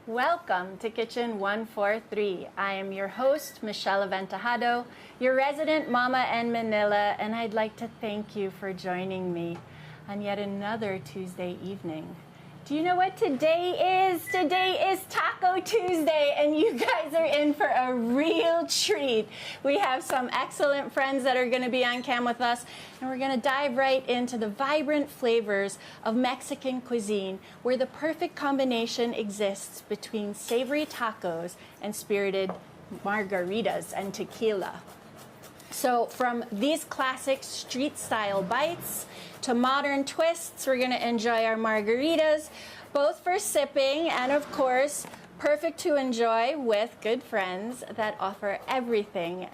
Welcome to Kitchen 143. I am your host, Michelle Aventajado, your resident mama in Manila, and I'd like to thank you for joining me on yet another Tuesday evening. Do you know what today is? Today is Taco Tuesday, and you guys are in for a real treat. We have some excellent friends that are going to be on cam with us, and we're going to dive right into the vibrant flavors of Mexican cuisine, where the perfect combination exists between savory tacos and spirited margaritas and tequila. So from these classic street-style bites to modern twists, we're going to enjoy our margaritas, both for sipping and, of course, perfect to enjoy with good friends that offer everything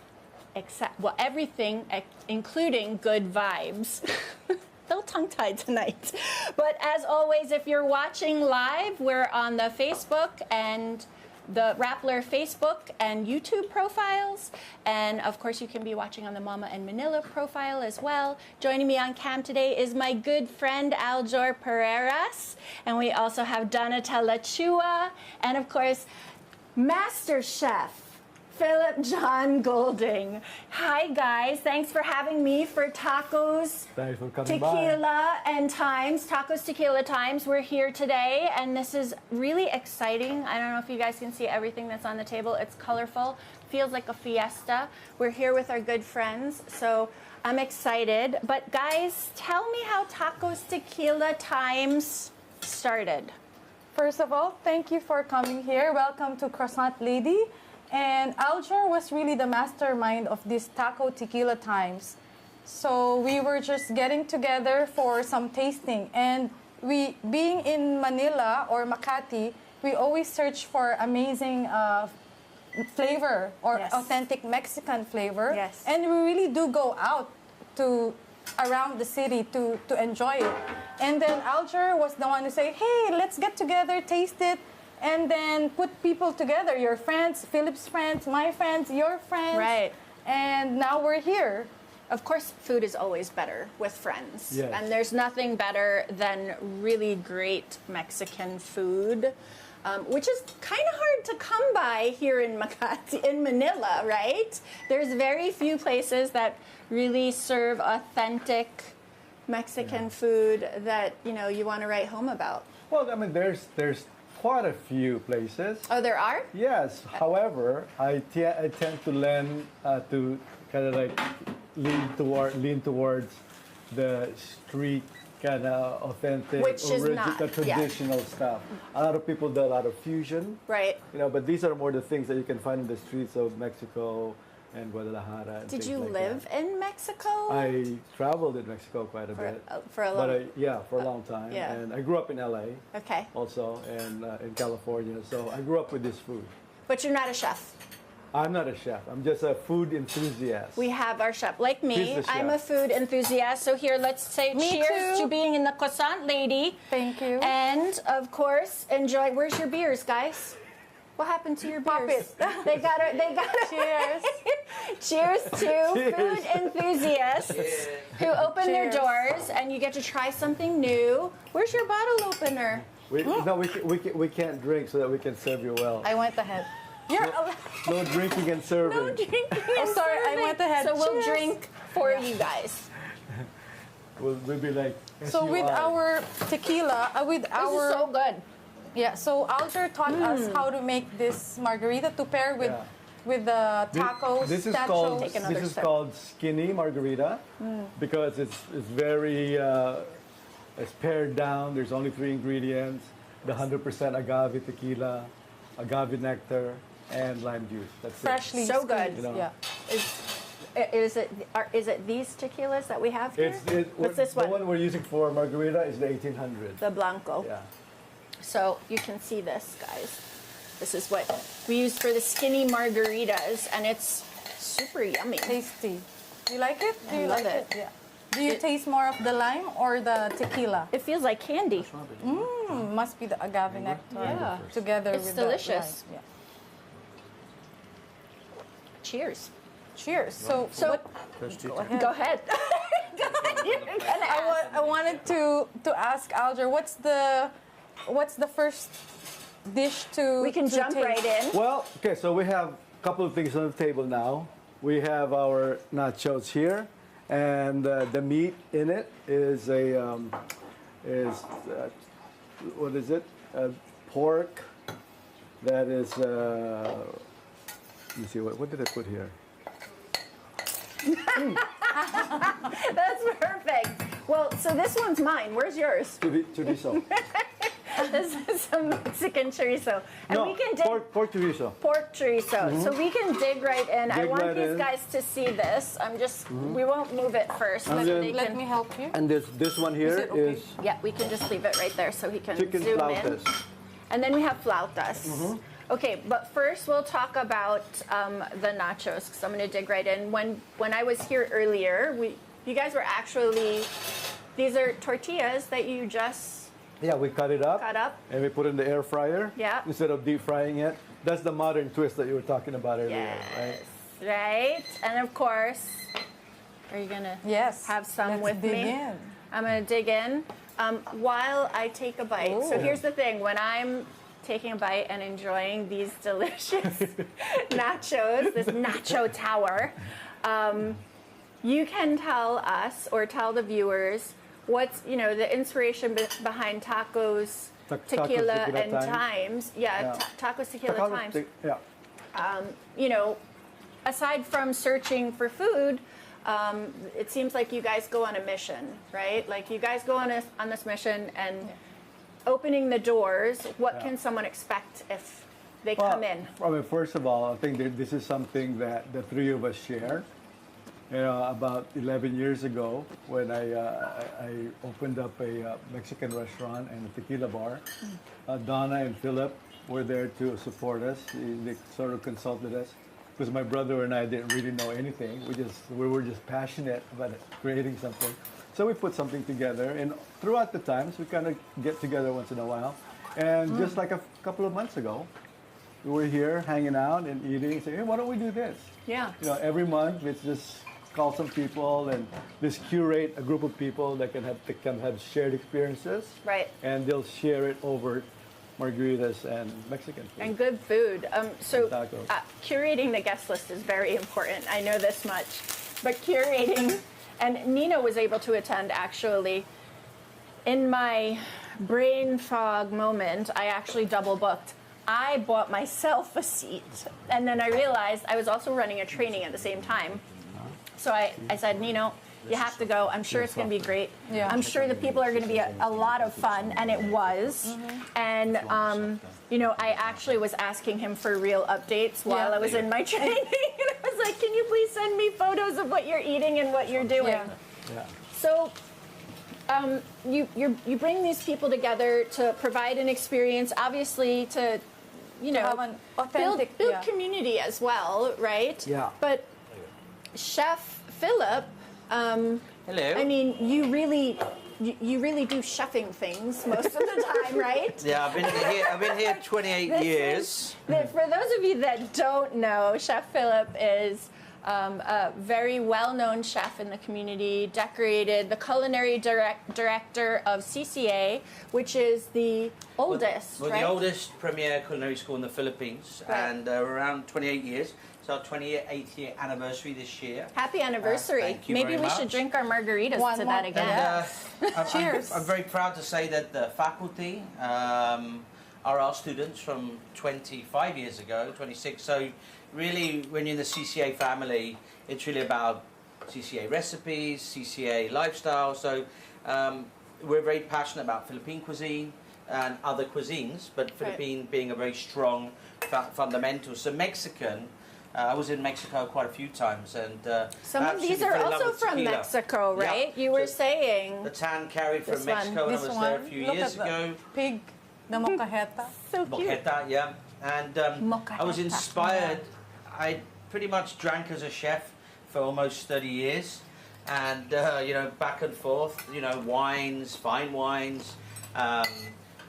including good vibes. A little tongue-tied tonight. But as always, if you're watching live, we're on the Facebook and the Rappler Facebook and YouTube profiles, and of course you can be watching on the Mama in Manila profile as well. Joining me on cam today is my good friend Aljor Pereiras, and we also have Donatella Chua, and of course Master Chef Philip John Golding. Hi guys, thanks for having me for Tacos, Thanks for coming Tequila, and Times. Tacos, Tequila, Times. We're here today, and this is really exciting. I don't know if you guys can see everything that's on the table. It's colorful, feels like a fiesta. We're here with our good friends, so I'm excited. But guys, tell me how Tacos, Tequila, Times started. First of all, thank you for coming here. Welcome to Croissant Lady. And Aljor was really the mastermind of this Taco Tequila Times. So we were just getting together for some tasting. And we, being in Manila or Makati, we always search for amazing flavor or Yes. authentic Mexican flavor. Yes. And we really do go out to around the city to enjoy it. And then Aljor was the one who said, hey, let's get together, taste it, and then put people together, your friends, Philip's friends, my friends, your friends. Right. And now we're here. Of course, food is always better with friends. Yes. And there's nothing better than really great Mexican food, which is kind of hard to come by here in Makati, in Manila, right? There's very few places that really serve authentic Mexican food that, you know, you want to write home about. Well, I mean, there's quite a few places. Oh, there are? Yes. However, I tend to lean to kind of like lean towards the street kind of authentic, Which is not, the traditional stuff. A lot of people do a lot of fusion. Right. You know, but these are more the things that you can find in the streets of Mexico and Guadalajara. And Did things you like live that. in Mexico? I traveled in Mexico quite a bit. For a long For a long time. yeah. And I grew up in LA. Okay. Also, and in California. So I grew up with this food. But you're not a chef. I'm not a chef. I'm just a food enthusiast. We have our chef. Like me, He's the chef. I'm a food enthusiast. So here, let's say Me cheers too. to being in the croissant lady. Thank you. And, of course, enjoy. Where's your beers, guys? What happened to your Pop beers? it. They got it. Cheers. Cheers to Cheers. food enthusiasts who open their Cheers. doors, and you get to try something new. Where's your bottle opener? We can't drink so that we can serve you well. I went ahead. You're No drinking and serving. No drinking. Oh, sorry, I went ahead. So we'll Cheers. drink for you guys. We'll be like. So with SUI. our tequila, with This our is so good. yeah. So Aljor taught us how to make this margarita to pair with Yeah. with the tacos. This is nachos. called Take another this is sip. called skinny margarita because it's very it's pared down. There's only 3 ingredients: the 100% agave tequila, agave nectar, and lime juice. That's freshly So good. squeezed, You know. Yeah. Is it these tequilas that we have here? What's this The one? one we're using for margarita is the 1800. The Blanco. Yeah. So you can see this, guys. This is what we use for the skinny margaritas, and it's super yummy. Tasty. You like it? Do you love like it. Yeah. Do you taste more of the lime or the tequila? It feels like candy. Must be the agave nectar Yeah. together It's with delicious. the lime. Yeah. Cheers. Cheers. So what? Go ahead. Go ahead. You're gonna ask. I wanted to ask Aljor, what's the first dish to We can to jump taste? right in. Well, okay, so we have a couple of things on the table now. We have our nachos here, and the meat in it is what is it? Pork. That is. Let me see. What did I put here? That's perfect. Well, so this one's mine. Where's yours? Chorizo. This is some Mexican chorizo. And No, we can dig pork chorizo. pork chorizo. So we can dig right in. I Dig want right these in. guys to see this. We won't move it first. And But then- they Let can, me help you. And this one here it okay? is yeah, we can just leave it right there so he can chicken zoom flautas. in. And then we have flautas. Okay, but first we'll talk about the nachos because I'm going to dig right in. When I was here earlier, you guys were actually, these are tortillas that you just Yeah, we cut it up. cut up. And we put it in the air fryer. Yeah. Instead of deep frying it. That's the modern twist that you were talking about earlier, Yes, right? right. And of course, are you going to Yes. have some Let's with dig me? in. I'm going to dig in while I take a bite. So Ooh. here's the thing. When I'm taking a bite and enjoying these delicious nachos, this nacho tower, you can tell us or tell the viewers what's, the inspiration behind tacos, Tacos, tequila, tequila and times. Yeah, tacos, tequila, times. Yeah. Aside from searching for food, it seems like you guys go on a mission, right? Like you guys go on this mission and opening the doors. What Yeah. can someone expect if they Well, come in? I mean, first of all, I think that this is something that the three of us shared. About 11 years ago, when I opened up a Mexican restaurant and a tequila bar, Donna and Philip were there to support us. They sort of consulted us because my brother and I didn't really know anything. We were just passionate about creating something. So we put something together, and throughout the times, we kind of get together once in a while. And just like a couple of months ago, we were here hanging out and eating and saying, hey, why don't we do this? Yeah. Every month, let's just call some people and just curate a group of people that can have shared experiences. Right. And they'll share it over margaritas and Mexican food. And good food. So Tacos. curating the guest list is very important. I know this much. But curating, and Nina was able to attend actually. In my brain fog moment, I actually double booked. I bought myself a seat. And then I realized I was also running a training at the same time. So I said, Nino, you have to go. I'm sure it's going to be great. Yeah. I'm sure the people are going to be a lot of fun, and it was. And, I actually was asking him for real updates while I was in my training. And I was like, can you please send me photos of what you're eating and what you're doing? Yeah. Yeah. So you bring these people together to provide an experience, obviously to, have an authentic build community as well, right? Yeah. But Chef Philip, Hello. I mean, you really do chefing things most of the time, right? Yeah, I've been here 28 This years. For those of you that don't know, Chef Philip is a very well-known chef in the community, decorated the culinary director of CCA, which is the oldest, We're right? the oldest premier culinary school in the Philippines, Right. and we're around 28 years. It's our 28th year anniversary this year. Happy anniversary. Thank you Maybe very we should much. drink our margaritas One to more. that again. And Cheers. I'm very proud to say that the faculty are our students from 25 years ago, 26. So really, when you're in the CCA family, it's really about CCA recipes, CCA lifestyle. So we're very passionate about Philippine cuisine and other cuisines, but Philippine being a very strong fundamental. So Mexican, I was in Mexico quite a few times, and Some I of these absolutely are fell in love also with from tequila. Mexico, Yeah. right? You were So saying. the tan carried from This one. Mexico when I This was one, there a few look years at the ago. pig, the mocajeta. So cute. Moqueta, yeah. And I was Moqueta. inspired. I pretty much drank as a chef for almost 30 years. And, back and forth, wines, fine wines.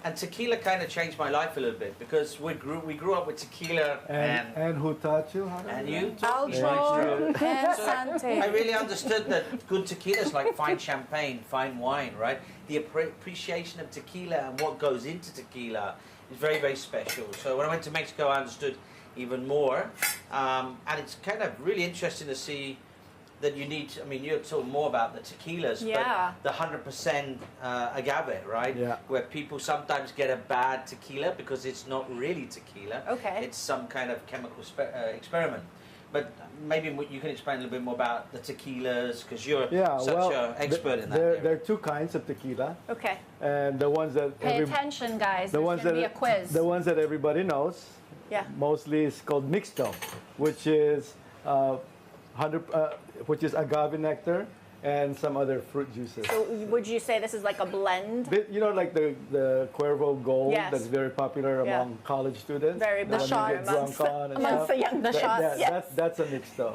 And tequila kind of changed my life a little bit because we grew up with tequila And who taught you how to and do you. Aljo and I Sante. really understood that good tequila is like fine champagne, fine wine, right? The appreciation of tequila and what goes into tequila is very, very special. So when I went to Mexico, I understood even more. And it's kind of really interesting to see that you need, I mean, you're talking more about the tequilas, Yeah. but the 100% agave, right? Yeah. Where people sometimes get a bad tequila because it's not really tequila. Okay. It's some kind of chemical experiment. But maybe you can explain a little bit more about the tequilas, because you're such an expert in that area. There are two kinds of tequila, Okay. and the ones that Pay attention, guys. There's going to be a quiz. the ones that everybody knows, Yeah. mostly is called mixto, which is which is agave nectar and some other fruit juices. So would you say this is like a blend? You know, like the Cuervo Gold Yes. that's very popular Yeah. among college students. Very the one popular you get amongst drunk on and amongst stuff. the young The shots. yes. That's a mixto.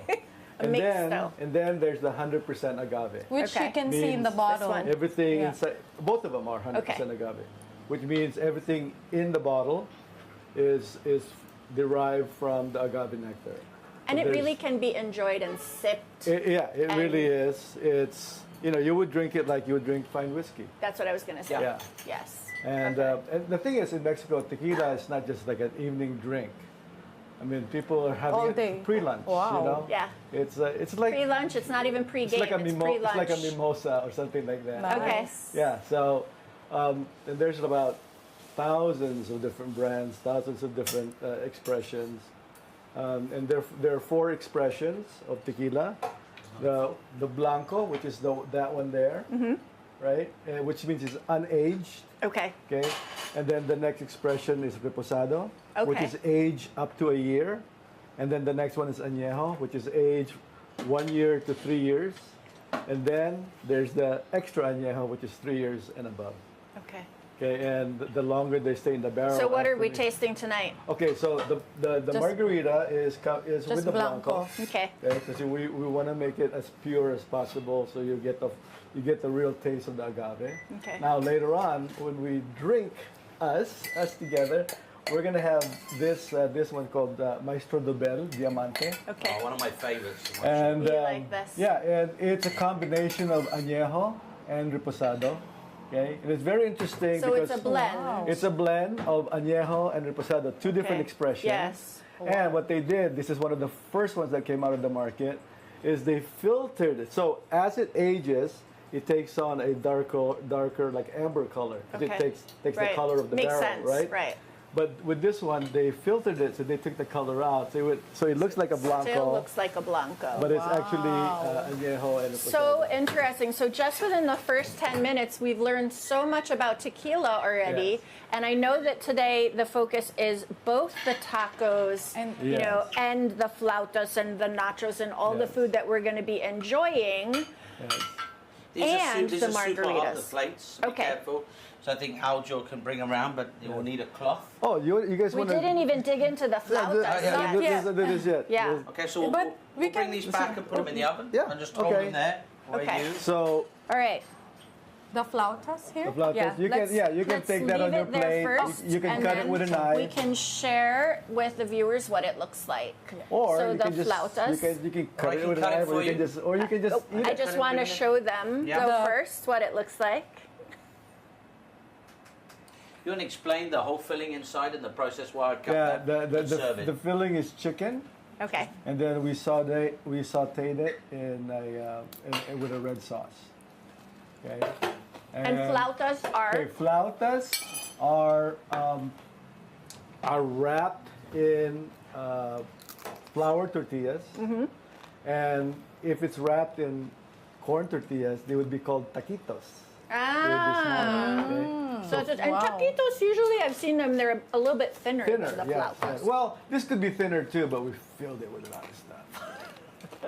and mixto. then there's the 100% agave. Which Okay. you can see in the Means bottle. one. Everything Yeah. inside, both of them are 100% Okay. agave, which means everything in the bottle is derived from the agave nectar. And So it there's- really can be enjoyed and sipped. it and- really is. It's, you know, you would drink it like you would drink fine whiskey. That's what I was going to say. Yeah. Yes. And the thing is, in Mexico, tequila is not just like an evening drink. I mean, people are having All it day. pre-lunch. Wow. You know? Yeah. It's like Pre-lunch, it's not even pre-game, it's like a it's it's like a pre-lunch. mimosa or something like that. Okay. Nice. Yeah. So and there's about thousands of different brands, thousands of different expressions, and there are 4 expressions of tequila. The blanco, which is that one there, right? Which means it's unaged. Okay. Okay, and then the next expression is reposado, which Okay. is age up to a year, and then the next one is añejo, which is age 1 year to 3 years, and then there's the extra añejo, which is 3 years and above. Okay. Okay, and the longer they stay in the barrel. So what are we actually- tasting tonight? Okay, so the Just- margarita is Just with the blanco. Okay. Okay, because we want to make it as pure as possible, so you get the real taste of the agave. Okay. Now later on, when we drink us together, we're gonna have this one called Maestro Dobel Diamante, Okay. Oh, one of my favorites. and We like this. yeah, and it's a combination of añejo and reposado. Okay, and it's very interesting So because it's a blend. Wow. it's a blend of añejo and reposado, 2 different Okay. expressions. Yes. And what they did, this is one of the first ones that came out of the market, is they filtered it. So as it ages, it takes on a darker like amber color. Okay. It takes Right. the color of the Makes barrel, sense. right? Right. But with this one, they filtered it, so they took the color out. So it looks like a blanco, Still looks like a blanco. but it's actually Wow. añejo and reposado. So interesting. So just within the first 10 minutes, we've learned so much about tequila already. Yes. And I know that today the focus is both the tacos, And- you know, Yes. and the flautas and the nachos and all the Yes. food that we're going to be enjoying. Yes. And these the are super hot, margaritas. the plates. Be Okay. careful. So I think Aljo can bring them around, but you will need a cloth. Oh, you guys We want to? didn't even dig into the flautas yet. This yet. Yeah. Okay, so But we'll we bring can- these back and put them in the oven. Yeah, And just hold okay. them there. Where Okay. you. So All right. The flautas here? the flautas, Yeah, you can let's take that leave on your it there plate. first, You can and cut it then with a knife. We can share with the viewers what it looks like. Or so you the can just flautas. you can Or cut I it can with a cut it knife, for or you you. can just eat I it. just Can I want to bring it? show them Yeah. go The- first what it looks like. You want to explain the whole filling inside and the process while I cut Yeah, that and serve the it. filling is chicken, Okay. and then we sautéed it with a red sauce. Okay. And flautas are Okay, flautas are wrapped in flour tortillas, and if it's wrapped in corn tortillas, they would be called taquitos. They would be smaller, okay? So and Wow. taquitos usually I've seen them they're a little bit thinner, Thinner, than the yeah. flautas Well, this could be thinner too, but we filled it with a lot of stuff.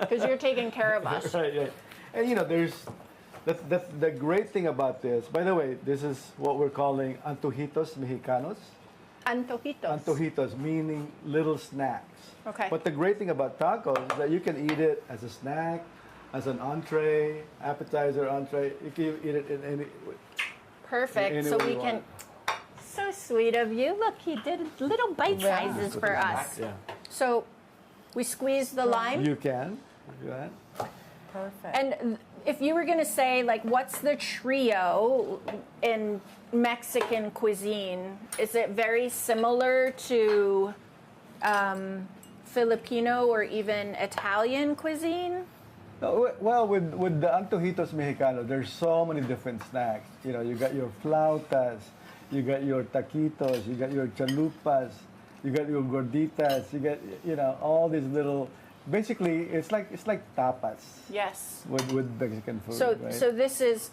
because you're taking care of us. Right, yeah. And you know, that's the great thing about this. By the way, this is what we're calling antojitos mexicanos. Antojitos. Antojitos meaning little snacks. Okay. But the great thing about tacos is that you can eat it as a snack, as an entree, appetizer, entree. You can eat it in any. Perfect. Any So way we you can. want. So sweet of you. Look, he did little bite Yeah. sizes for us. Yeah. So we squeeze the lime. You can. Go ahead. Perfect. And if you were going to say, like, what's the trio in Mexican cuisine? Is it very similar to Filipino or even Italian cuisine? Well, with the antojitos mexicano, there's so many different snacks. You know, you got your flautas, you got your taquitos, you got your chalupas, you got your gorditas, you got, you know, all these little. Basically, it's like tapas. Yes. With Mexican food. So, right? so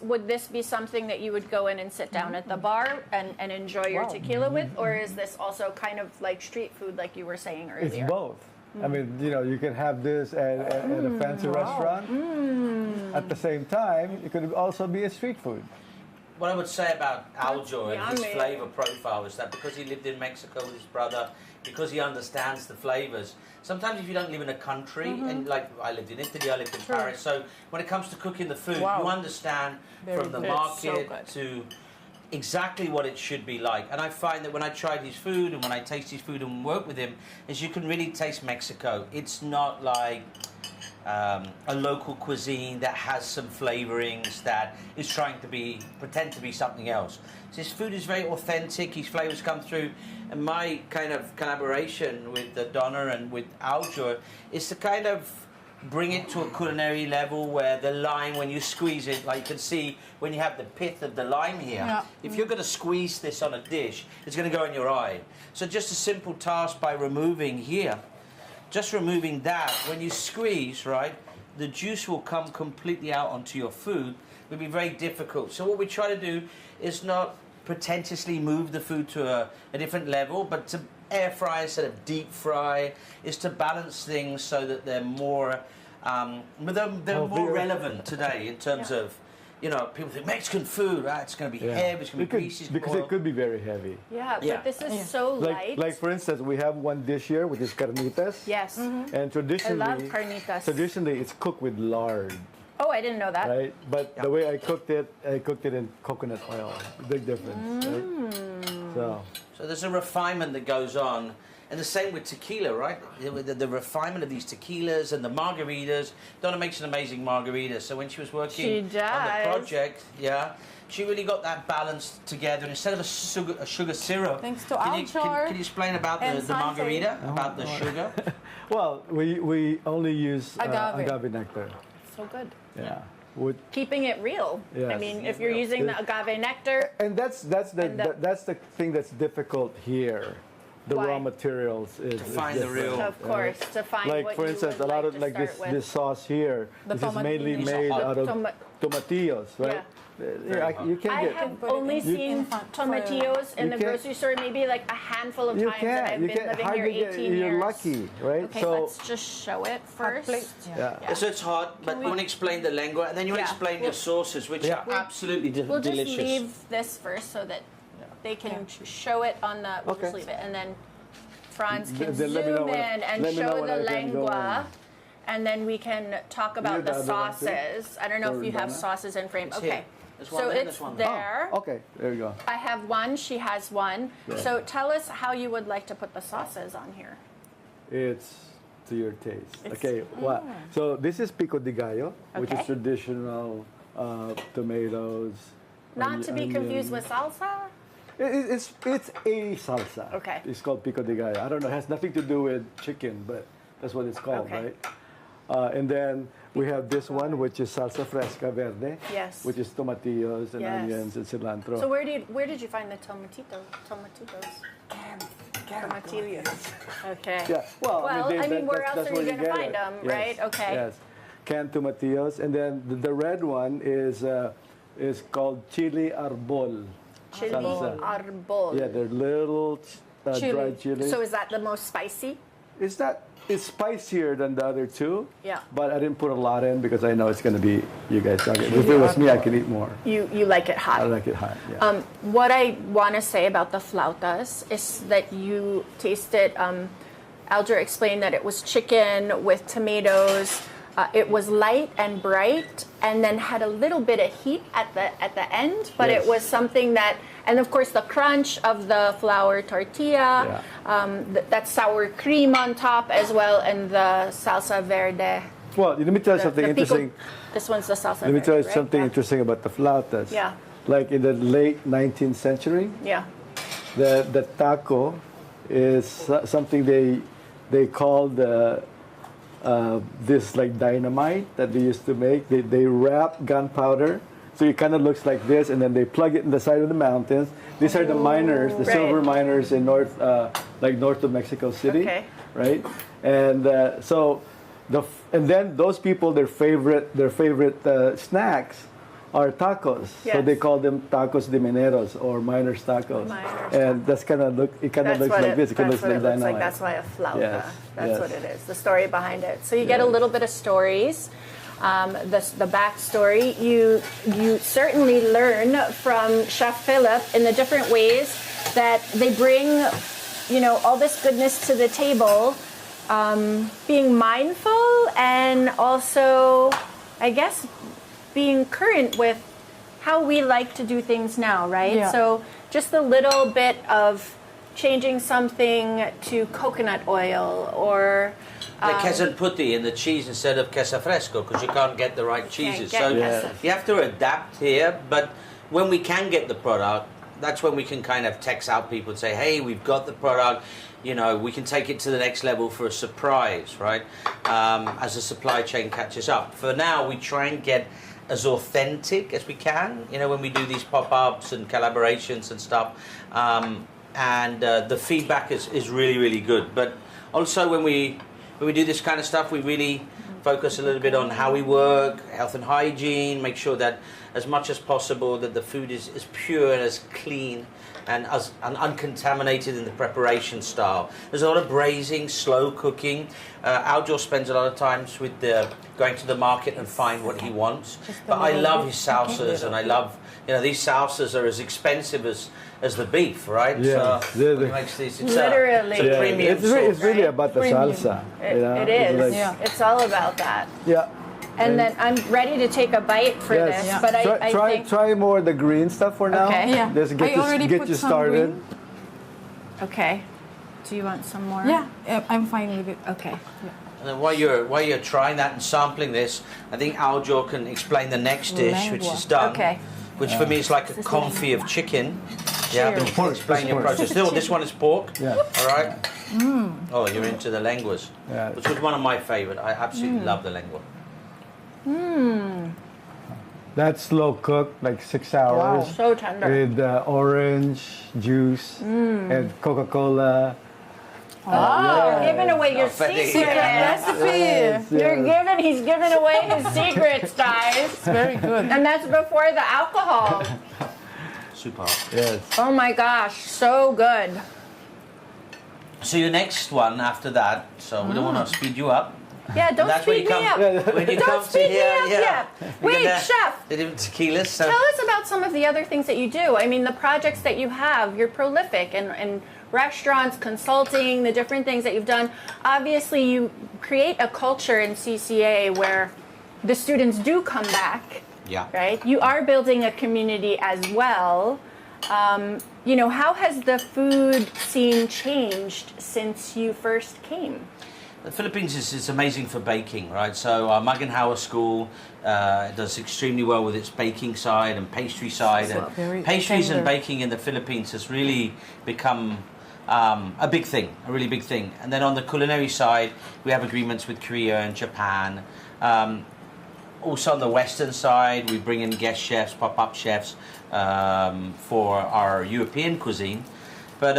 would this be something that you would go in and sit down at the bar and enjoy your tequila with, or is this also kind of like street food, like you were saying earlier? It's both. I mean, you know, you can have this at a fancy restaurant. At the same time, it could also be a street food. What I would say about Aljo and his yummy. flavor profile is that because he lived in Mexico with his brother, because he understands the flavors. Sometimes if you don't live in a country, and like I lived in Italy, I lived in Paris, so when it comes to cooking the food, you understand from the good. market It's so good. to exactly what it should be like. And I find that when I try his food and when I taste his food and work with him, is you can really taste Mexico. It's not like a local cuisine that has some flavorings that is trying to pretend to be something else. So his food is very authentic, his flavors come through, and my kind of collaboration with Donna and with Aljo is to kind of bring it to a culinary level where the lime, when you squeeze it, like you can see when you have the pith of the lime here, if you're going to squeeze this on a dish, it's going to go in your eye. So just a simple task by removing here, just removing that, when you squeeze, right, the juice will come completely out onto your food. It will be very difficult. So what we try to do is not pretentiously move the food to a different level, but to air fry instead of deep fry, is to balance things so that they're more, they're more relevant today in terms of, you know, people think Mexican food, right? It's going to be heavy, it's going to be greasy. Because it could be very heavy. Yeah, but this is so light. Like for instance, we have one dish here, which is carnitas. Yes. And traditionally, I love carnitas. Traditionally, it's cooked with lard, Oh, I didn't know that. right? But the way I cooked it in coconut oil. Big difference, right? So there's a refinement that goes on. And the same with tequila, right? The refinement of these tequilas and the margaritas. Donna makes an amazing margarita. So when she was working on the project, she really got that balance together. And instead of a sugar syrup, Thanks to can Aljo you explain about the and margarita, about the sugar? Well, we only use Agave. nectar. So good. Yeah. Keeping it real. I Yes. mean, if you're using the agave nectar, And that's the thing that's difficult here. The Why? raw materials is find the different. real- of course, to find Like what for you instance, would a lot like of to like start with. this sauce here. The This is mainly tomatillos. made out of tomatillos, right? Yeah. You can I get. have put it only in seen front tomatillos in You the can't- grocery store maybe like a handful of You times, and I've can. been You can living hardly here get. 18 years. You're lucky, right? Okay, so let's just show it Hot first. plate. yeah. So it's hot, but you want to explain the lengua, and then you want to explain your sauces, which are absolutely We'll just delicious. leave this first so that they can show it on the. We'll just Okay. leave it, and then Franz can Then let me know zoom when- in and let me know show when the I can go lengua, and then we can talk about the the other one too? sauces. I don't know Or if you have Donna? sauces in frame. It's Okay, here. There's one so there, it's there's one there. there. Okay, there you go. I have one. She has one. So tell us how you would like to put the sauces on here. It's to your taste. Okay, what? So this is pico de gallo, which is Okay. traditional tomatoes. Not to be confused with salsa. It's a salsa. Okay. It's called pico de gallo. I don't know. It has nothing to do with chicken, but that's what it's called, Okay. right? And then we have this one, which is salsa fresca verde. Yes. Which is tomatillos and Yes. onions and cilantro. So where did you find the tomatitos? Tomatillos. Okay. Yeah. Well, I mean, where else that's are where you going to get find it. them, Yes. right? Okay. Yes. Canned tomatillos, and then the red one is called chili arbol. Chili salsa. arbol. Yeah, they're little dried chili. So is that the most spicy? It's spicier than the other two. Yeah. But I didn't put a lot in because I know it's going to be, you guys like it. If it was me, I could eat more. You like it hot. I like it hot, yeah. What I want to say about the flautas is that you tasted. Alger explained that it was chicken with tomatoes. It was light and bright, and then had a little bit of heat at the end. But Yes. it was something that, and of course, the crunch of the flour tortilla, that sour cream on top as well, and the salsa verde. Well, let me tell you something the pico- interesting. This one's the salsa Let me tell you verde, right? something Yeah. interesting about the flautas. Yeah. Like in the late 19th century, Yeah. the taco is something they called this like dynamite that they used to make. They wrap gunpowder, so it kind of looks like this, and then they plug it in the side of the mountains. These are the miners, the Right. silver miners in north of Mexico City, Okay. right? And so and then those people, their favorite snacks are tacos. So Yes. they call them tacos de mineros or miners tacos. Miners And that's kind of looks like this. It kind of looks like dynamite. That's why a flauta. Yes, That's yes. what it is. The story behind it. So you get a little bit of stories. The backstory. You certainly learn from Chef Philip in the different ways that they bring, all this goodness to the table. Being mindful and also, I guess, being current with how we like to do things now, right? Yeah. So just a little bit of changing something to coconut oil or The queso putti and the cheese instead of queso fresco because you can't get the right cheeses. get So queso. you have to adapt here. But when we can get the product, that's when we can kind of text out people and say, hey, we've got the product. We can take it to the next level for a surprise, right? As the supply chain catches up. For now, we try and get as authentic as we can, when we do these pop-ups and collaborations and stuff. And the feedback is really, really good. But also when we do this kind of stuff, we really focus a little bit on how we work, health and hygiene, make sure that as much as possible that the food is pure and as clean and uncontaminated in the preparation style. There's a lot of braising, slow cooking. Aljo spends a lot of times with going to the market and find what he wants. But I love his salsas, and I love, these salsas are as expensive as the beef, right? Yeah. So he makes these. It's Literally. a premium It's really sauce. about the Premium. salsa. it is. It's like- Yeah. It's all about that. Yeah. And then I'm ready to take a bite for Yes. this, Yeah. but I try think try more of the green stuff for now. Okay. Yeah. Just I already get put you some started. green. okay. Do you want some more? Yeah, I'm fine with it. Okay. And then while you're trying that and sampling this, I think Aljo can explain the next dish, which is done. Okay. Which for me is like a confit of chicken. Yeah, but you can explain your process. This one is pork. Yeah. All right. Oh, you're into the lenguas, Yeah. which was one of my favorite. I absolutely love the lengua. That's slow cooked, like 6 hours. Wow. So tender. With orange juice and Coca-Cola. You're giving away your Authentic. secret. Recipe. He's giving away his secrets, guys. It's very good. And that's before the alcohol. Super. Yes. Oh my gosh, so good. So your next one after that. So we don't want to speed you up. Yeah, don't That's when speed you me come. up. When you Don't come to speed me here, up yeah. yet. We're Wait, gonna- chef. The different tequilas. So. Tell us about some of the other things that you do. I mean, the projects that you have, you're prolific in restaurants, consulting, the different things that you've done. Obviously, you create a culture in CCA where the students do come back, Yeah. right? You are building a community as well. How has the food scene changed since you first came? The Philippines is amazing for baking, right? So our Maganhawa school does extremely well with its baking side and pastry side. So very And pastries and tender. baking in the Philippines has really become a big thing, a really big thing. And then on the culinary side, we have agreements with Korea and Japan. Also on the Western side, we bring in guest chefs, pop-up chefs for our European cuisine. But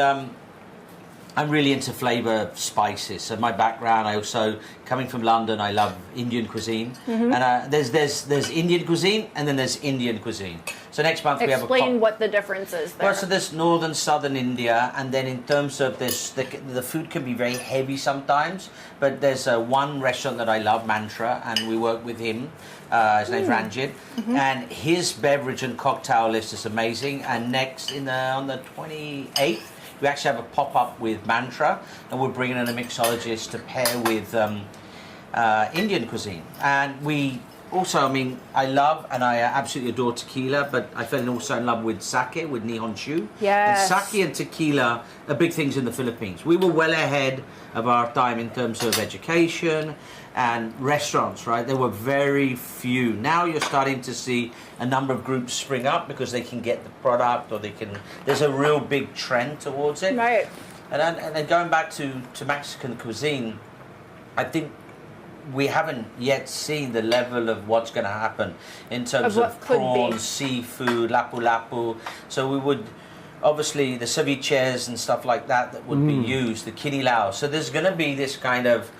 I'm really into flavor spices. So my background, I also, coming from London, I love Indian cuisine. And there's Indian cuisine and then there's Indian cuisine. So next month we have a Explain what the difference is there. well, so there's northern, southern India, and then in terms of this, the food can be very heavy sometimes. But there's one restaurant that I love, Mantra, and we work with him. His name's Ranjit, and his beverage and cocktail list is amazing. And next, on the 28th, we actually have a pop-up with Mantra, and we're bringing in a mixologist to pair with Indian cuisine. And we also, I mean, I love and I absolutely adore tequila, but I fell also in love with sake, with Nihonshu. Yes. And sake and tequila are big things in the Philippines. We were well ahead of our time in terms of education and restaurants, right? There were very few. Now you're starting to see a number of groups spring up because they can get the product or they can. There's a real big trend towards it. Right. And then going back to Mexican cuisine, I think we haven't yet seen the level of what's going to happen in terms of prawns, seafood, lapu-lapu. So we would, obviously, the ceviches and stuff like that would be used, the kinilaw. So there's going to be this kind of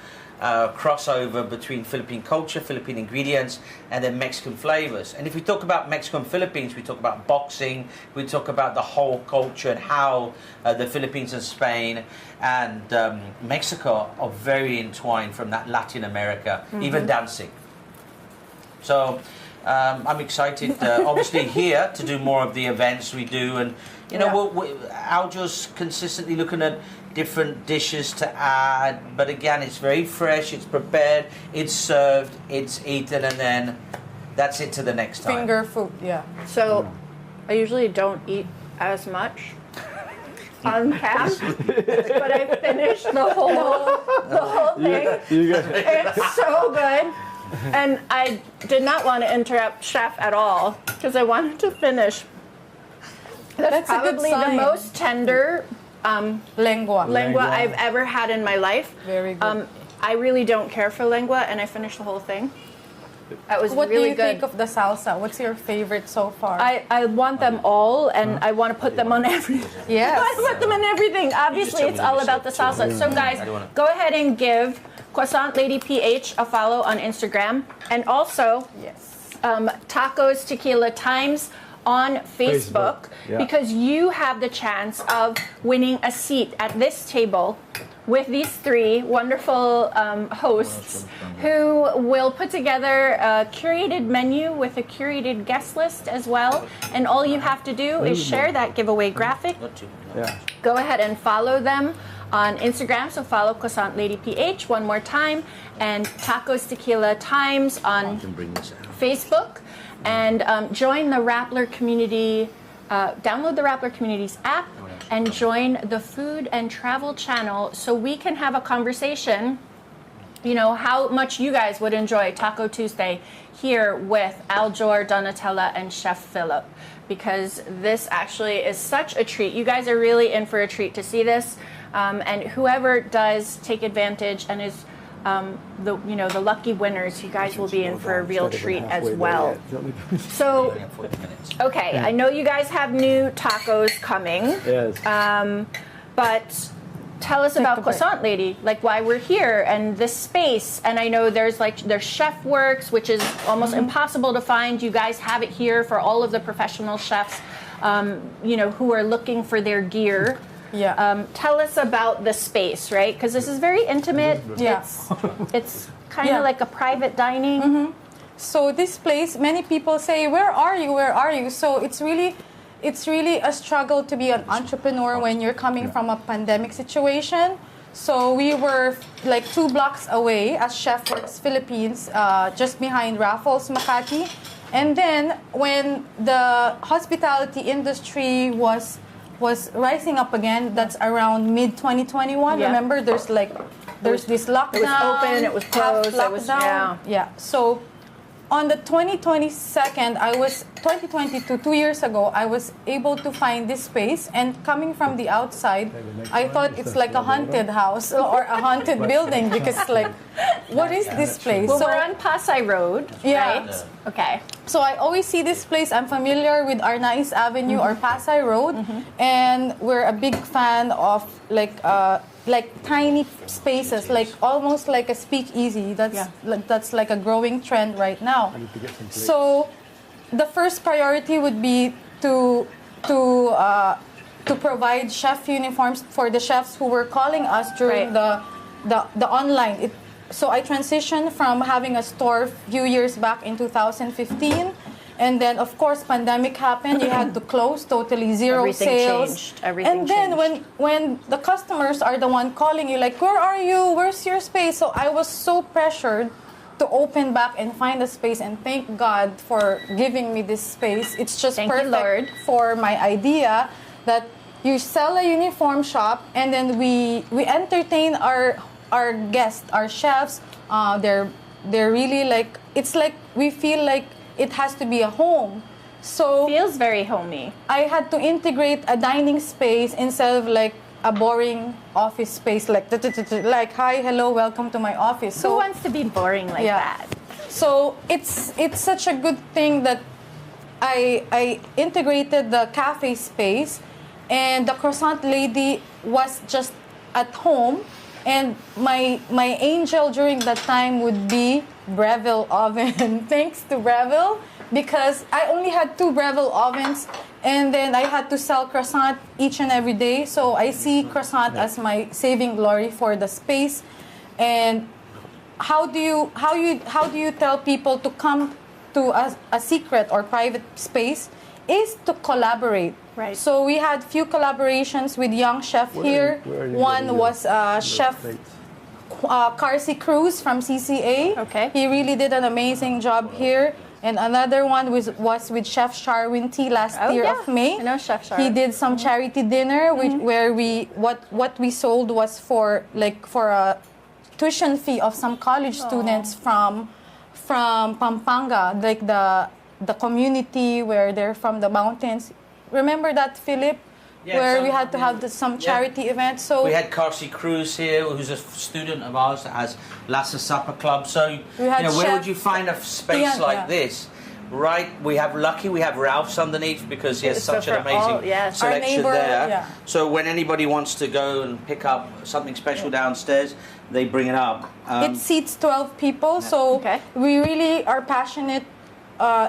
crossover between Philippine culture, Philippine ingredients, and then Mexican flavors. And if we talk about Mexico and Philippines, we talk about boxing, we talk about the whole culture and how the Philippines and Spain and Mexico are very entwined from that Latin America, even dancing. So I'm excited, obviously, here to do more of the events we do. And, you know, Aljo's consistently looking at different dishes to add, but again, it's very fresh, it's prepared, it's served, it's eaten, and then that's it to the next time. Finger food, yeah. So I usually don't eat as much on camp, but I finished the whole thing. It's so good. And I did not want to interrupt Chef at all because I wanted to finish. That's probably the most tender lengua I've ever had in my life. Very good. I really don't care for lengua, and I finished the whole thing. That was what really good. What do you think of the salsa? What's your favorite so far? I want them all, and I want to put them on everything. Yes. I want to put them in everything. Obviously, it's all about the salsa. So, guys, go ahead and give Croissant Lady PH a follow on Instagram, and also Tacos Tequila Times on Facebook. Because you have the chance of winning a seat at this table with these three wonderful hosts who will put together a curated menu with a curated guest list as well. And all you have to do is share that giveaway graphic. Go ahead and follow them on Instagram. So follow Croissant Lady PH one more time, and Tacos Tequila Times on Facebook. And join the Rappler community, download the Rappler Communities app and join the food and travel channel so we can have a conversation, you know, how much you guys would enjoy Taco Tuesday here with Aljor, Donatella, and Chef Philip, because this actually is such a treat. You guys are really in for a treat to see this, and whoever does take advantage and is the lucky winners, you guys will be in for a real treat as well. So, okay, I know you guys have new tacos coming. Yes. But tell us about Croissant Lady, like why we're here and this space. And I know there's Chef Works, which is almost impossible to find. You guys have it here for all of the professional chefs, who are looking for their gear. Yeah. Tell us about the space, right? Because this is very intimate. Yeah. It's kind of like a private dining. So this place, many people say, "Where are you? Where are you?" So it's really a struggle to be an entrepreneur when you're coming from a pandemic situation. So we were like 2 blocks away at Chef Works Philippines, just behind Raffles, Makati. And then when the hospitality industry was rising up again, that's around mid-2021. Remember, there's this lockdown. It was open, it was closed, it was, So on the 2022, 2 years ago, I was able to find this space, and coming from the outside, I thought it's like a haunted house or a haunted building, because like, what is this place? Well, we're on Pasay Road, right? Okay. So I always see this place. I'm familiar with Arnaiz Avenue or Pasay Road, and we're a big fan of like tiny spaces, like almost like a speakeasy. That's like a growing trend right now. So the first priority would be to provide chef uniforms for the chefs who were calling us during the online. So I transitioned from having a store a few years back in 2015. And then, of course, pandemic happened. You had to close, totally zero sales. Everything changed. And then when the customers are the one calling you, like, where are you? Where's your space? So I was so pressured to open back and find a space, and thank God for giving me this space. It's just Thank you, perfect Lord. for my idea that you sell a uniform shop, and then we entertain our guests, our chefs. They're really like, it's like we feel like it has to be a home. So Feels very homey. I had to integrate a dining space instead of like a boring office space, like hi, hello, welcome to my office. Who So wants to be boring like Yeah. that? so it's such a good thing that I integrated the cafe space, and the croissant lady was just at home, and my angel during that time would be Breville oven. Thanks to Breville, because I only had 2 Breville ovens, and then I had to sell croissant each and every day. So I see croissant as my saving glory for the space. And how do you tell people to come to a secret or private space is to collaborate. Right. So we had few collaborations with young chef here. where are you One getting was Chef plates? Carcy Cruz from CCA. Okay. He really did an amazing job here. And another one was with Chef Sharwin T last Oh, year yeah. of May. I know Chef He Sharwin. did some charity dinner where what we sold was for a tuition fee of some college students from Pampanga, like the community where they're from the mountains. Remember that, Philip? Yeah, where some- we had to have some charity event. So We had Carcy Cruz here, who's a student of ours that has Lassa Supper Club. So, We had where Chef would you find a space Ian, like yeah. this? Right, we have Ralph's underneath because he has So such an for all- amazing yes. Our selection neighbor, there. yeah. So when anybody wants to go and pick up something special downstairs, they bring it up. it seats 12 people, so Okay. we really are passionate.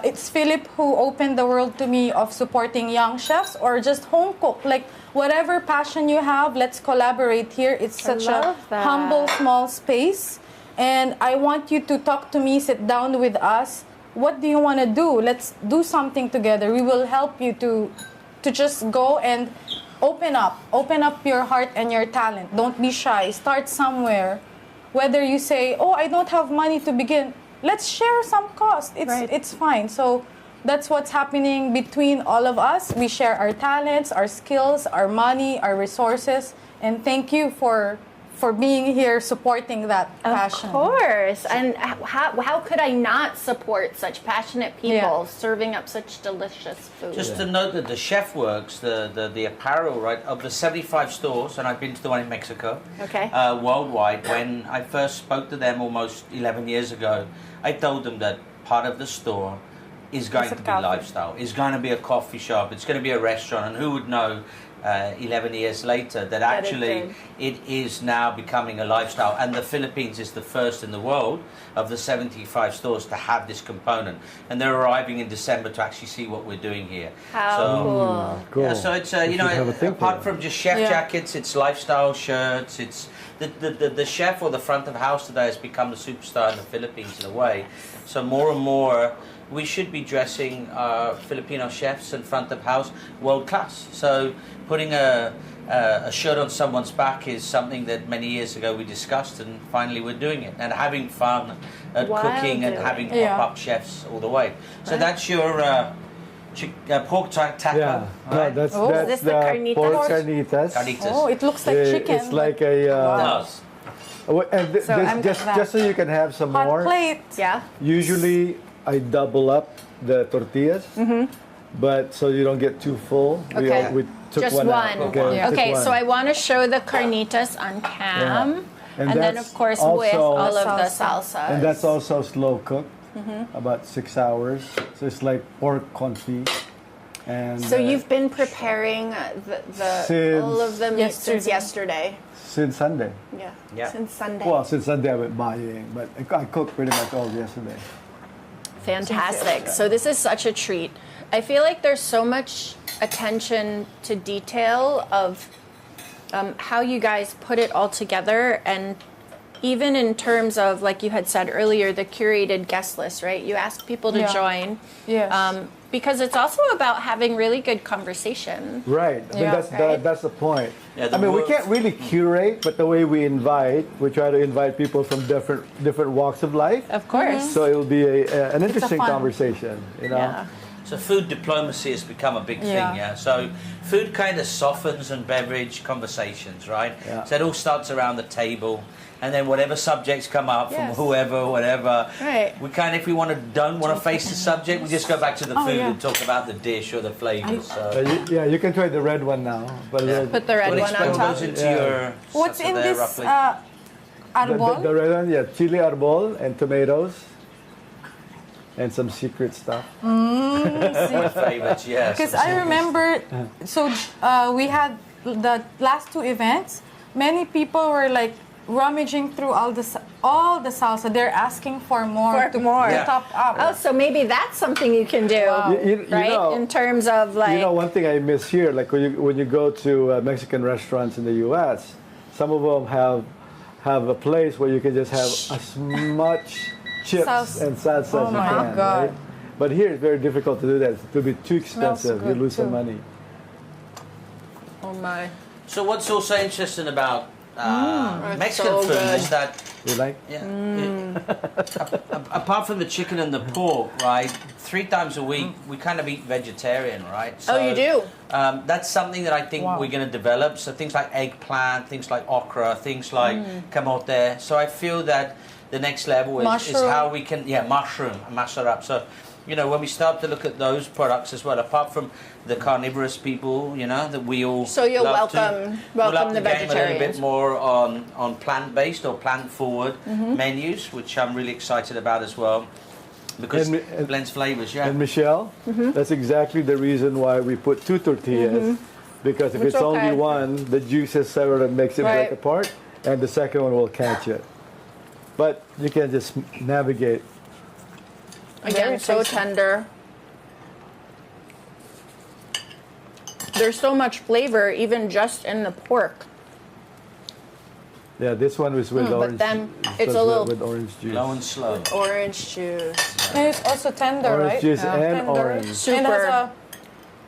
It's Philip who opened the world to me of supporting young chefs or just home cook. Like whatever passion you have, let's collaborate here. It's such a love that. humble, small space. And I want you to talk to me, sit down with us. What do you want to do? Let's do something together. We will help you to just go and open up your heart and your talent. Don't be shy. Start somewhere. Whether you say, "Oh, I don't have money to begin," let's share some cost. Right. It's fine. So that's what's happening between all of us. We share our talents, our skills, our money, our resources, and thank you for being here supporting that passion. Of course. And how could I not support such passionate people serving up such delicious food? Just to note that the Chef Works, the apparel, right, of the 75 stores, and I've been to the one in Mexico, Okay. Worldwide, when I first spoke to them almost 11 years ago, I told them that part of the store is going It's a to be cafe. lifestyle. It's going to be a coffee shop. It's going to be a restaurant. And who would know 11 years later that actually it is now becoming a lifestyle. And the Philippines is the first in the world of the 75 stores to have this component. And they're arriving in December to actually see what we're doing here. How cool. Cool. Yeah, so it's We should have a thing for apart that. from just chef Yeah. jackets, it's lifestyle shirts. It's the chef or the front of house today has become the superstar in the Philippines in a way. So more and more, we should be dressing Filipino chefs and front of house world class. So putting a shirt on someone's back is something that many years ago we discussed, and finally we're doing it and having fun at While cooking and doing having it. Yeah. pop-up chefs all the way. So that's your pork taco. Yeah, right? that's Oh. that's Is this the carnitas? pork carnitas. Carnitas. Oh, it looks like chicken. It's like a. Does. And So I'm just so you can have some hot more. plate. Yeah. Usually, I double up the tortillas, but so you don't get too full. Okay. We took Just one. one. Out. Okay, Yeah. took Okay, one. so I want to show the carnitas on cam. And then, that's of course, with also- all of the Salsa. salsas. And that's also slow cooked, about 6 hours. So it's like pork confit. And So you've been preparing Since- all of the meat since Yesterday. yesterday. since Sunday. Yeah. Yeah. Since Sunday. Well, since Sunday I went buying, but I cooked pretty much all yesterday. Fantastic. So this is such a treat. I feel like there's so much attention to detail of how you guys put it all together, and even in terms of, like you had said earlier, the curated guest list, right? You ask people to Yeah. join. Yes. because it's also about having really good conversation. Right. I mean, Yeah. that's the point. Yeah, the I mean, we work- can't really curate, but the way we invite, we try to invite people from different walks of life. Of course. So it'll be an interesting fun. conversation, you know. Yeah. So food diplomacy has become a big thing, Yeah. yeah. So food kind of softens and beverage conversations, right? Yeah. So it all starts around the table, and then whatever subjects come up from Yes. whoever, whatever, Right. we kind of, if we don't want to face the subject, we just go back to the food yeah. and talk about the dish or the flavors. So You can try the red one now. But Put the red do you one want to on explain what top. goes into Yeah. your What's salsa in there, this roughly? arbol? the red one, yeah, chili arbol and tomatoes. And some secret stuff. My favorites, yes. Because I remember, so we had the last two events. Many people were like rummaging through all the salsa. They're asking for more For to more. to Yeah. top up. Oh, so maybe that's something you can do, You right? know, In terms of like, you know, one thing I miss here, like when you go to Mexican restaurants in the U.S., some of them have a place where you can just have as much chips Salsa. and salsa as Oh you my can, God. right? But here it's very difficult to do that. It'll be too Smells expensive. You good, lose some too. money. oh my. So what's also interesting about Mexican so food good. is that You like? yeah, apart from the chicken and the pork, right? 3 times a week we kind of eat vegetarian, right? Oh, you do? That's something that I think Wow. we're going to develop. So things like eggplant, things like okra, things like camote. So I feel that the next level is Mushroom. how we can, mushroom, mash it up. So, you know, when we start to look at those products as well, apart from the carnivorous people, you know, that we all So you'll love welcome we'll up welcome the the game a little bit vegetarians. more on plant-based or plant-forward menus, which I'm really excited about as well, because And- it blends flavors. Yeah. And Michelle, that's exactly the reason why we put 2 tortillas. Because if It's it's only okay. one, the juices sort of makes it Right. break apart, and the second one will catch it. But you can just navigate. Again, Very so tasty. tender. There's so much flavor, even just in the pork. Yeah, this one was with but orange. then it it's was a little- with orange juice. Low and slow. Orange juice. And it's also tender, Orange right? juice and Tender. orange. And Super. has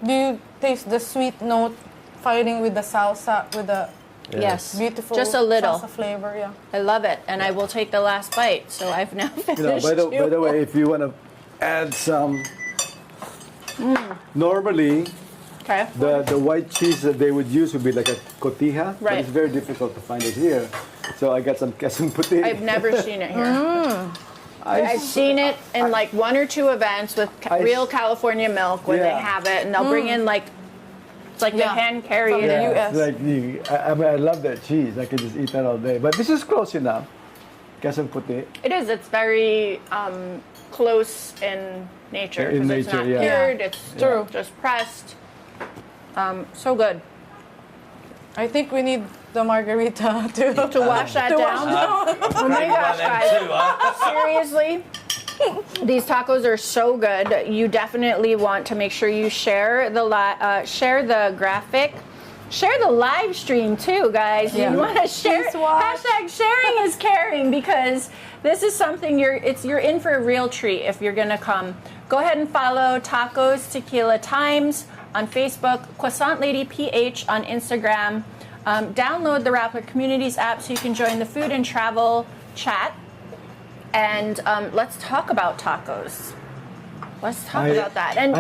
do you taste the sweet note fighting with the salsa, with the Yes. beautiful Just a little. salsa flavor? Yeah. I love it, and I will take the last bite. So I've now finished. You know, by the way, if you want to add some, normally okay. the white cheese that they would use would be like a cotija, but Right. it's very difficult to find it here. So I got some queso puti. I've never seen it here. I've seen it in like 1 or 2 events with real California milk when they Yeah. have it, and they'll bring in like it's like Yeah. the hand carried From the in. US. It's like I mean, I love that cheese. I could just eat that all day. But this is close enough. Queso puti. It is. It's very close in nature In because it's nature, not yeah. cured. It's True. just pressed. So good. I think we need the margarita to To wash that to down. Oh my gosh, guys. Too, huh? Seriously, these tacos are so good. You definitely want to make sure you share the share the graphic, share the live stream too, guys. Yeah. You want to share. Please watch. Hashtag sharing is caring, because this is something you're in for a real treat if you're gonna come. Go ahead and follow Tacos Tequila Times on Facebook, Croissant Lady PH on Instagram. Download the Rappler Communities app so you can join the food and travel chat. And let's talk about tacos. Let's talk about that. And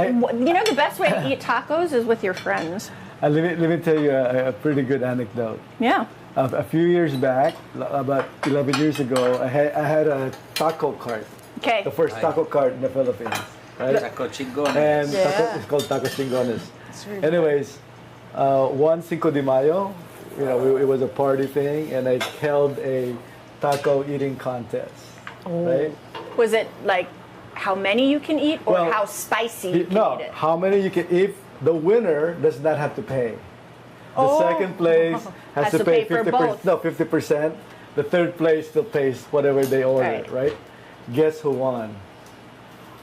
you know, the best way to eat tacos is with your friends. Let me tell you a pretty good anecdote. Yeah. A few years back, about 11 years ago, I had a taco cart. Okay. The first taco cart in the Philippines. Right? Taco chingones. And Yeah. it's called Taco Chingones. Anyways, one Cinco de Mayo, you know, it was a party thing, and I held a taco eating contest. Right? Was it like how many you can eat, or Well, how spicy you can No, eat it? how many you can, if the winner does not have to pay. The second place has to pay for 50%. both. No, 50%. The third place still pays whatever they ordered, right? Guess who won?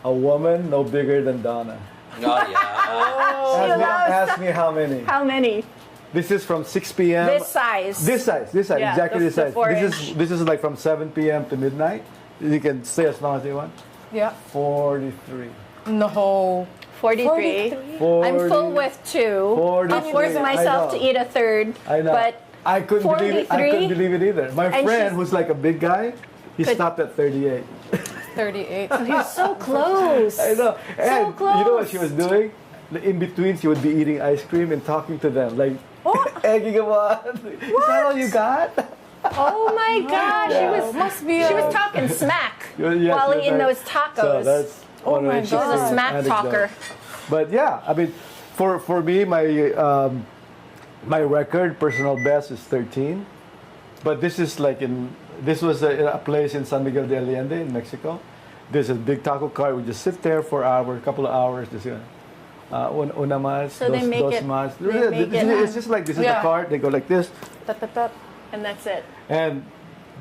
A woman no bigger than Donna. Oh, yeah. Ask me how many. How many? This is from 6 p.m. This size. This size, Yeah, exactly the- this the size. 4-inch. This is like from 7 p.m. to midnight. You can stay as long as you want. Yeah. 43. No. 43. 43. I'm full with 2. 43. I'm forcing myself to eat a third. I know. But I couldn't believe it. I 43? couldn't believe it either. My And friend, she's- who's like a big guy, he Could- stopped at 38. 38. you're so close. I know. And you know what close. she was doing? In between, she would be eating ice cream and talking to them, like egging them on. Is that all you got? Oh my gosh, Must be she was talking smack Yes, while yes, eating right. those tacos. So that's one my of the God. She's a interesting smack anecdotes. talker. But yeah, I mean, for me, my record personal best is 13. But this is like this was a place in San Miguel de Allende in Mexico. There's a big taco cart. We just sit there for a couple of hours. Just una más, So they make dos it- más. they make it- It's just like this is the Yeah. cart. They go like this, Tap, tap, tap. And that's it. and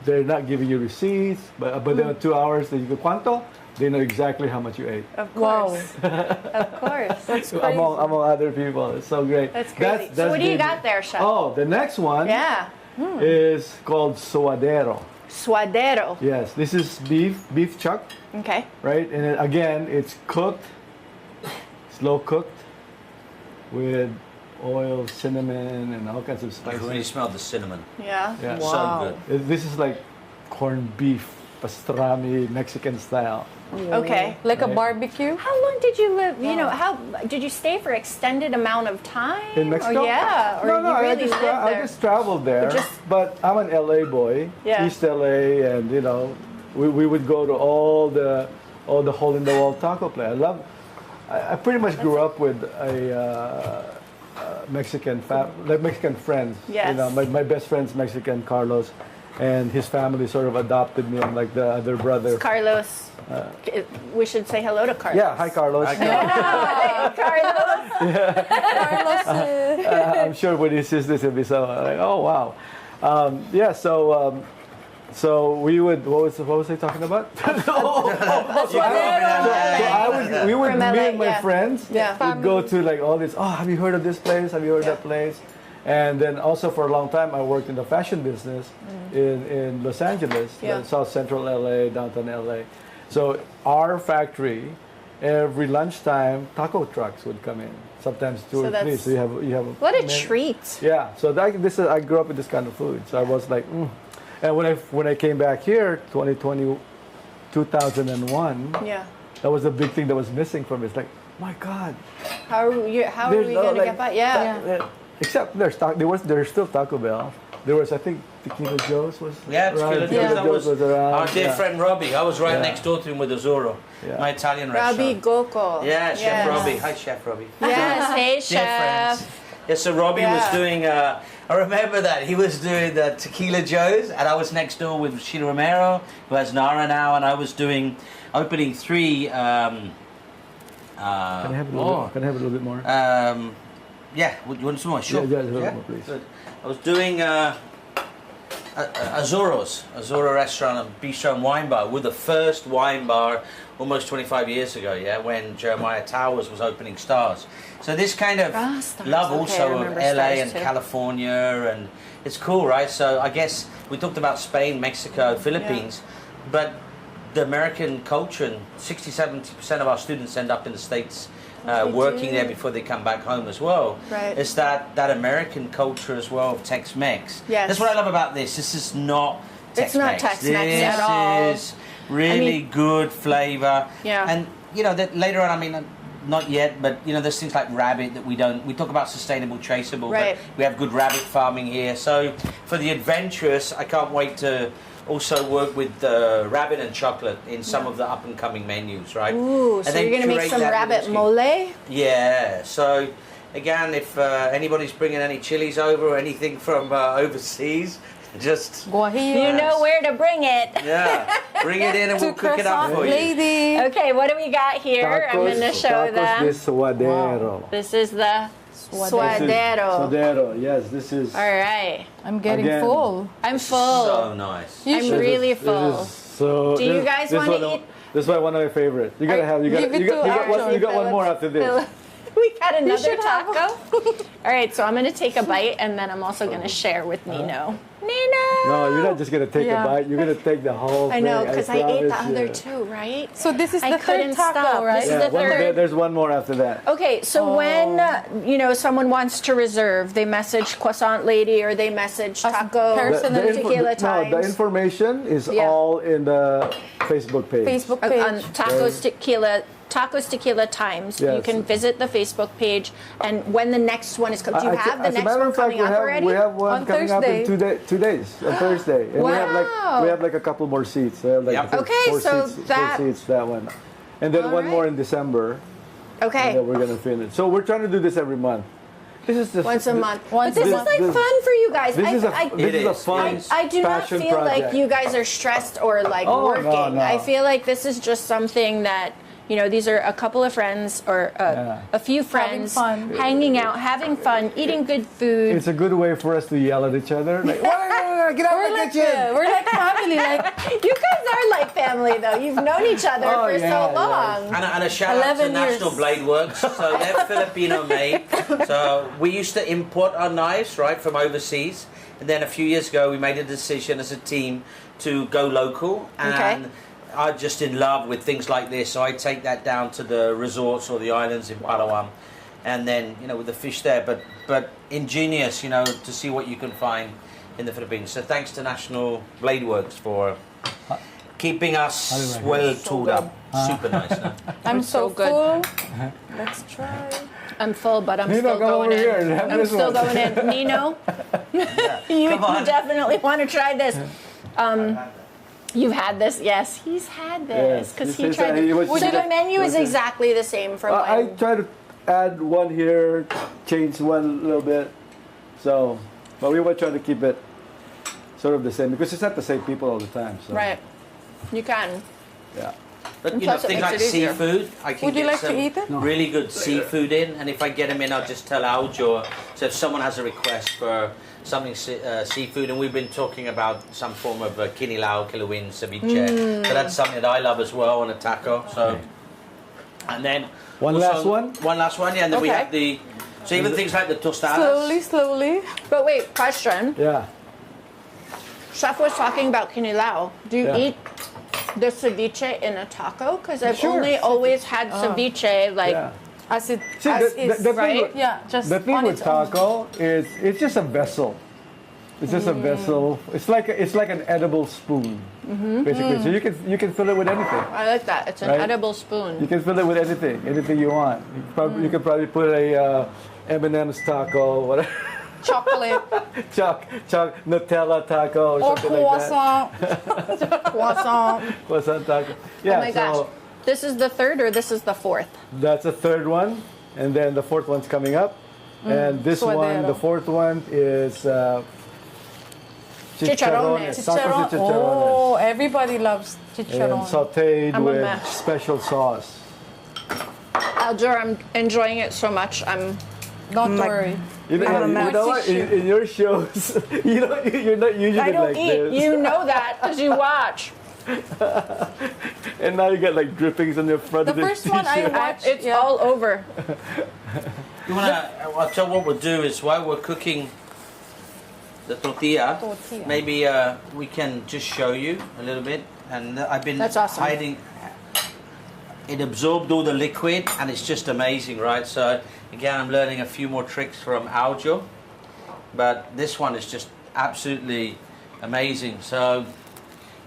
they're not giving you receipts. But then 2 hours, they go cuánto. They know exactly how much you ate. Of Wow. course. Of course. That's crazy. Among other people. It's so great. That's crazy. So what do you the- got there, Chef? Oh, the next one Yeah. is called suadero. Suadero. Yes, this is beef chuck, Okay. right? And then again, it's cooked, slow cooked, with oil, cinnamon, and all kinds of I can really spices. smell the cinnamon. Yeah. Yeah. So good. This is like corned beef, pastrami, Mexican style. Okay. Like a Right. barbecue? How long did you live? You know, how did you stay for extended amount of time? In Mexico? Or yeah, or no, you really lived I there? just traveled there. just- But I'm an LA boy, Yeah. East LA, and we would go to all the hole in the wall taco place. I pretty much grew up with a Mexican Mexican friends. Yes. My best friend's Mexican, Carlos, and his family sort of adopted me. I'm like the other brother. Carlos. We should say hello to Carlos. Yeah, hi Carlos. Hi, Hi, Carlos. Carlos, I'm sure when he sees this, he'll be so like, oh wow. Yeah, so we would. What was I talking about? We would From me LA, and my yeah. friends Yeah. would go to like all this. Oh, have you heard of this place? Have you heard of that place? And then also for a long time, I worked in the fashion business in Los Angeles, Yeah. South Central LA, downtown LA. So our factory, every lunchtime, taco trucks would come in. Sometimes two So or three. that's- So you have. What a many- treat. Yeah. So I grew up with this kind of food. So I was like, and when I came back here, 2001, Yeah. that was a big thing that was missing from it. It's like, my God. How are we There's no, going to like, get by? Yeah. Except there's still Taco Bell. There was, I think, Tequila Joe's was Yeah, around. Tequila Joe's, that was around. our dear friend Robbie. I was right Yeah. next door to him with Azuro, Yeah. my Italian Robbie restaurant. Goko. Yeah, Chef Yes. Robbie. Hi, Chef Robbie. Yes. Hey, Dear chef. friends. Yeah, so Robbie was Yeah. doing, I remember that. He was doing the Tequila Joe's, and I was next door with Sheila Romero, who has Nara now, and I was opening 3. Can I have a little bit more? Yeah, you want some more? Sure. Yeah, a little more, please. Good. I was doing Azuro restaurant and bistro and wine bar. We're the first wine bar almost 25 years ago, yeah, when Jeremiah Towers was opening Stars. So this kind of Stars, love okay, I also of remember LA Stars and too. California, and it's cool, right? So I guess we talked about Spain, Mexico, Philippines, but the American culture, and 60-70% of our students end up in the States working there before they come back home as well. Right. It's that American culture as well of Tex-Mex. Yes. That's what I love about this. This is not It's Tex-Mex. not Tex-Mex at all. This is really good flavor. Yeah. And that later on, I mean, not yet, but there's things like rabbit that we talk about sustainable, traceable, Right. but we have good rabbit farming here. So for the adventurous, I can't wait to also work with rabbit and chocolate in some of the up and coming menus, right? Ooh, And so then you're going to make curate some that rabbit with mole? Yeah, so again, if anybody's bringing any chilies over or anything from overseas, just Guajillo. You know where to bring it. bring it in and we'll cook it up for you. Lady. Okay, what do we got here? I'm going to show tacos them. de suadero. This is the suadero. Suadero, yes, this is. All right. I'm getting Again. full. I'm full. So nice. You I'm should- really This full. is so. Do you this- guys this wanna one of- eat? This is one of my favorites. You gotta have. You got. Give it You got. to You got one. Archie. You got one more after this. We got another should have taco. All right, so I'm going to take a bite, and then I'm also going to share with Nino. Nino! No, you're not just gonna take Yeah. a bite. You're gonna take the whole I thing. know, because I ate the promise other you. two, right? So this is I the third couldn't taco, stop. right? This is Yeah, the third. there's one more after that. Okay, so when someone wants to reserve, they message Croissant Lady or they message Us Taco personally. Tequila No, Times. the information is Yeah. all in the Facebook page. Facebook On page. Tacos Tequila Times. You Yes. can visit the Facebook page, and when the next one is coming, do you have the as a next matter one of fact, coming up already? we have one On coming up in Thursday. 2 days, on Thursday. And Wow. we have like a couple more seats. We have like Yep. I think Okay, so four that- seats, that one. And then All one more right. in December. Okay. And then we're gonna finish. So we're trying to do this every month. This is just Once a month. Once But this a is month. like fun for you guys. This is It a is. fun I do not passion feel like project. you guys are stressed or like Oh, no, working. no. I feel like this is just something that, these are a couple of friends or a few friends fun. hanging out, having fun, eating good food. It's a good way for us to yell at each other. Like, get out We're of the like, kitchen! we're like family, like You guys are like family, though. You've known each other Oh, for yeah, so yeah. long. And a shout out to 11 years. National Blade Works. So they're Filipino made. So we used to import our knives, right, from overseas. And then a few years ago, we made a decision as a team to go local. And Okay. I'm just in love with things like this. So I take that down to the resorts or the islands in Palawan. And then, with the fish there. But ingenious, to see what you can find in the Philippines. So thanks to National Blade Works for keeping us How do you like well So tooled good. up. Super nice. No? I'm so so good. full. Let's try. I'm full, but I'm Nino, still come going over here in. and have I'm this still one. going in. Nino, you Come on. definitely want to try this. You've had this? Yes, he's had this Yes, because he he says tried that he it. was- So the Okay. menu is Okay. exactly the same from I when. try to add one here, change one a little bit. So, but we were trying to keep it sort of the same because it's not the same people all the time. So, Right. You can. Yeah. But And you know, plus it things makes like it easier. seafood, I can Would you get like to some eat it? No. really good seafood in, and if I get them in, I'll just tell Aljo. So if someone has a request for something seafood, and we've been talking about some form of kinilaw, kilawin, ceviche, but that's something that I love as well on a taco. So, and then One also- last one? One last one, yeah. And then we Okay. have the so even things like the tostadas. Slowly, slowly. But wait, question. Yeah. Chef was talking about kinilaw. Do you Yeah. eat the ceviche in a taco? Because I've Sure. only always had ceviche, like, Yeah. As it See, as the is, thing right? with- Yeah, just The thing on with its own. taco is it's just a vessel. It's just a vessel. It's like an edible spoon, basically. So you can fill it with anything. I like that. It's an Right? edible You spoon. can fill it with anything you want. You could probably put a M&M's taco, whatever, Chocolate Nutella taco or or something like that. croissant. Croissant. Croissant taco. Oh Yeah, my so gosh. This is the third or this is the fourth? that's the third one, and then the fourth one's coming up. And this one, Suadero. the fourth one is Chicharrones. Tacos de Oh, everybody loves and chicharron. sautéed I'm a with mess. special sauce. Alger, I'm enjoying it so much. Don't worry. You know, I'm a you know what? tissue. In your shows, you're not usually I don't like eat. this. You know that because you watch. And now you got like drippings on your front The of the first one I t-shirt. watched, It's yeah. all over. You wanna? I'll tell what we'll do is while we're cooking the tortilla, Tortilla. maybe we can just show you a little bit. And I've been That's awesome. hiding. It absorbed all the liquid, and it's just amazing, right? So again, I'm learning a few more tricks from Aljo, but this one is just absolutely amazing. So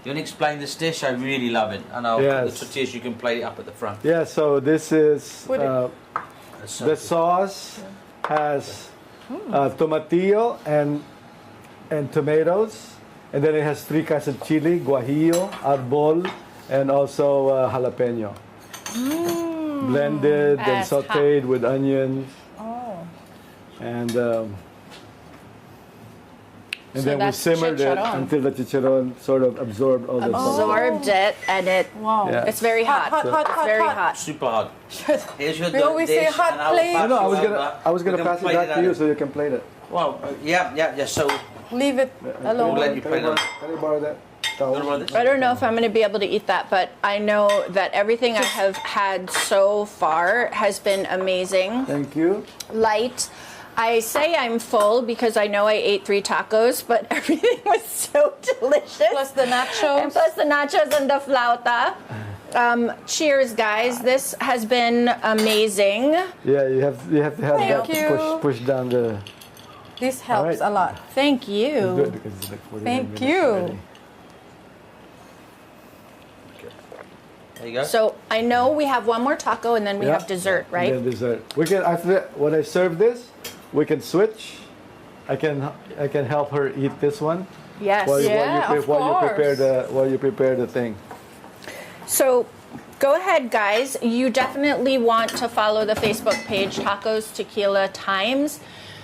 you want to explain this dish? I really love it. And I'll Yes. the tortillas, you can plate it up at the front. Yeah, so this is Put it- That's so the good. sauce has tomatillo and tomatoes, and then it has 3 kinds of chili: guajillo, arbol, and also jalapeno. Blended and That's hot. sautéed with onions, Oh. and So then we that's simmered it chicharron. until the chicharron sort of absorbed all the sauce. Absorbed it, and it. Wow. Yeah. It's very hot. Hot, hot, It's hot, very hot. hot. Super hot. Here's your We always say dish, hot and I'll plate. pass No, you I was over. gonna You can pass it plate back to out. you so you can plate it. Well, yeah. So Leave it we'll alone. let you plate it. Can I borrow that? towel? What about this? I don't know if I'm going to be able to eat that, but I know that everything I have had so far has been amazing. Thank you. Light. I say I'm full because I know I ate 3 tacos, but everything was so delicious. Plus the nachos. And plus the nachos and the flauta. Cheers, guys. This has been amazing. Yeah, you have to have Thank that you. push down the. This helps All right. a lot. Thank It's you. good because it's like 49 Thank minutes you. already. There you go. So I know we have one more taco and then we Yeah. have dessert, And right? then dessert. We can after when I serve this, we can switch. I can help her eat this one Yes. while, Yeah, of while you prepare the thing. So go ahead, guys. You definitely want to follow the Facebook page Tacos Tequila Times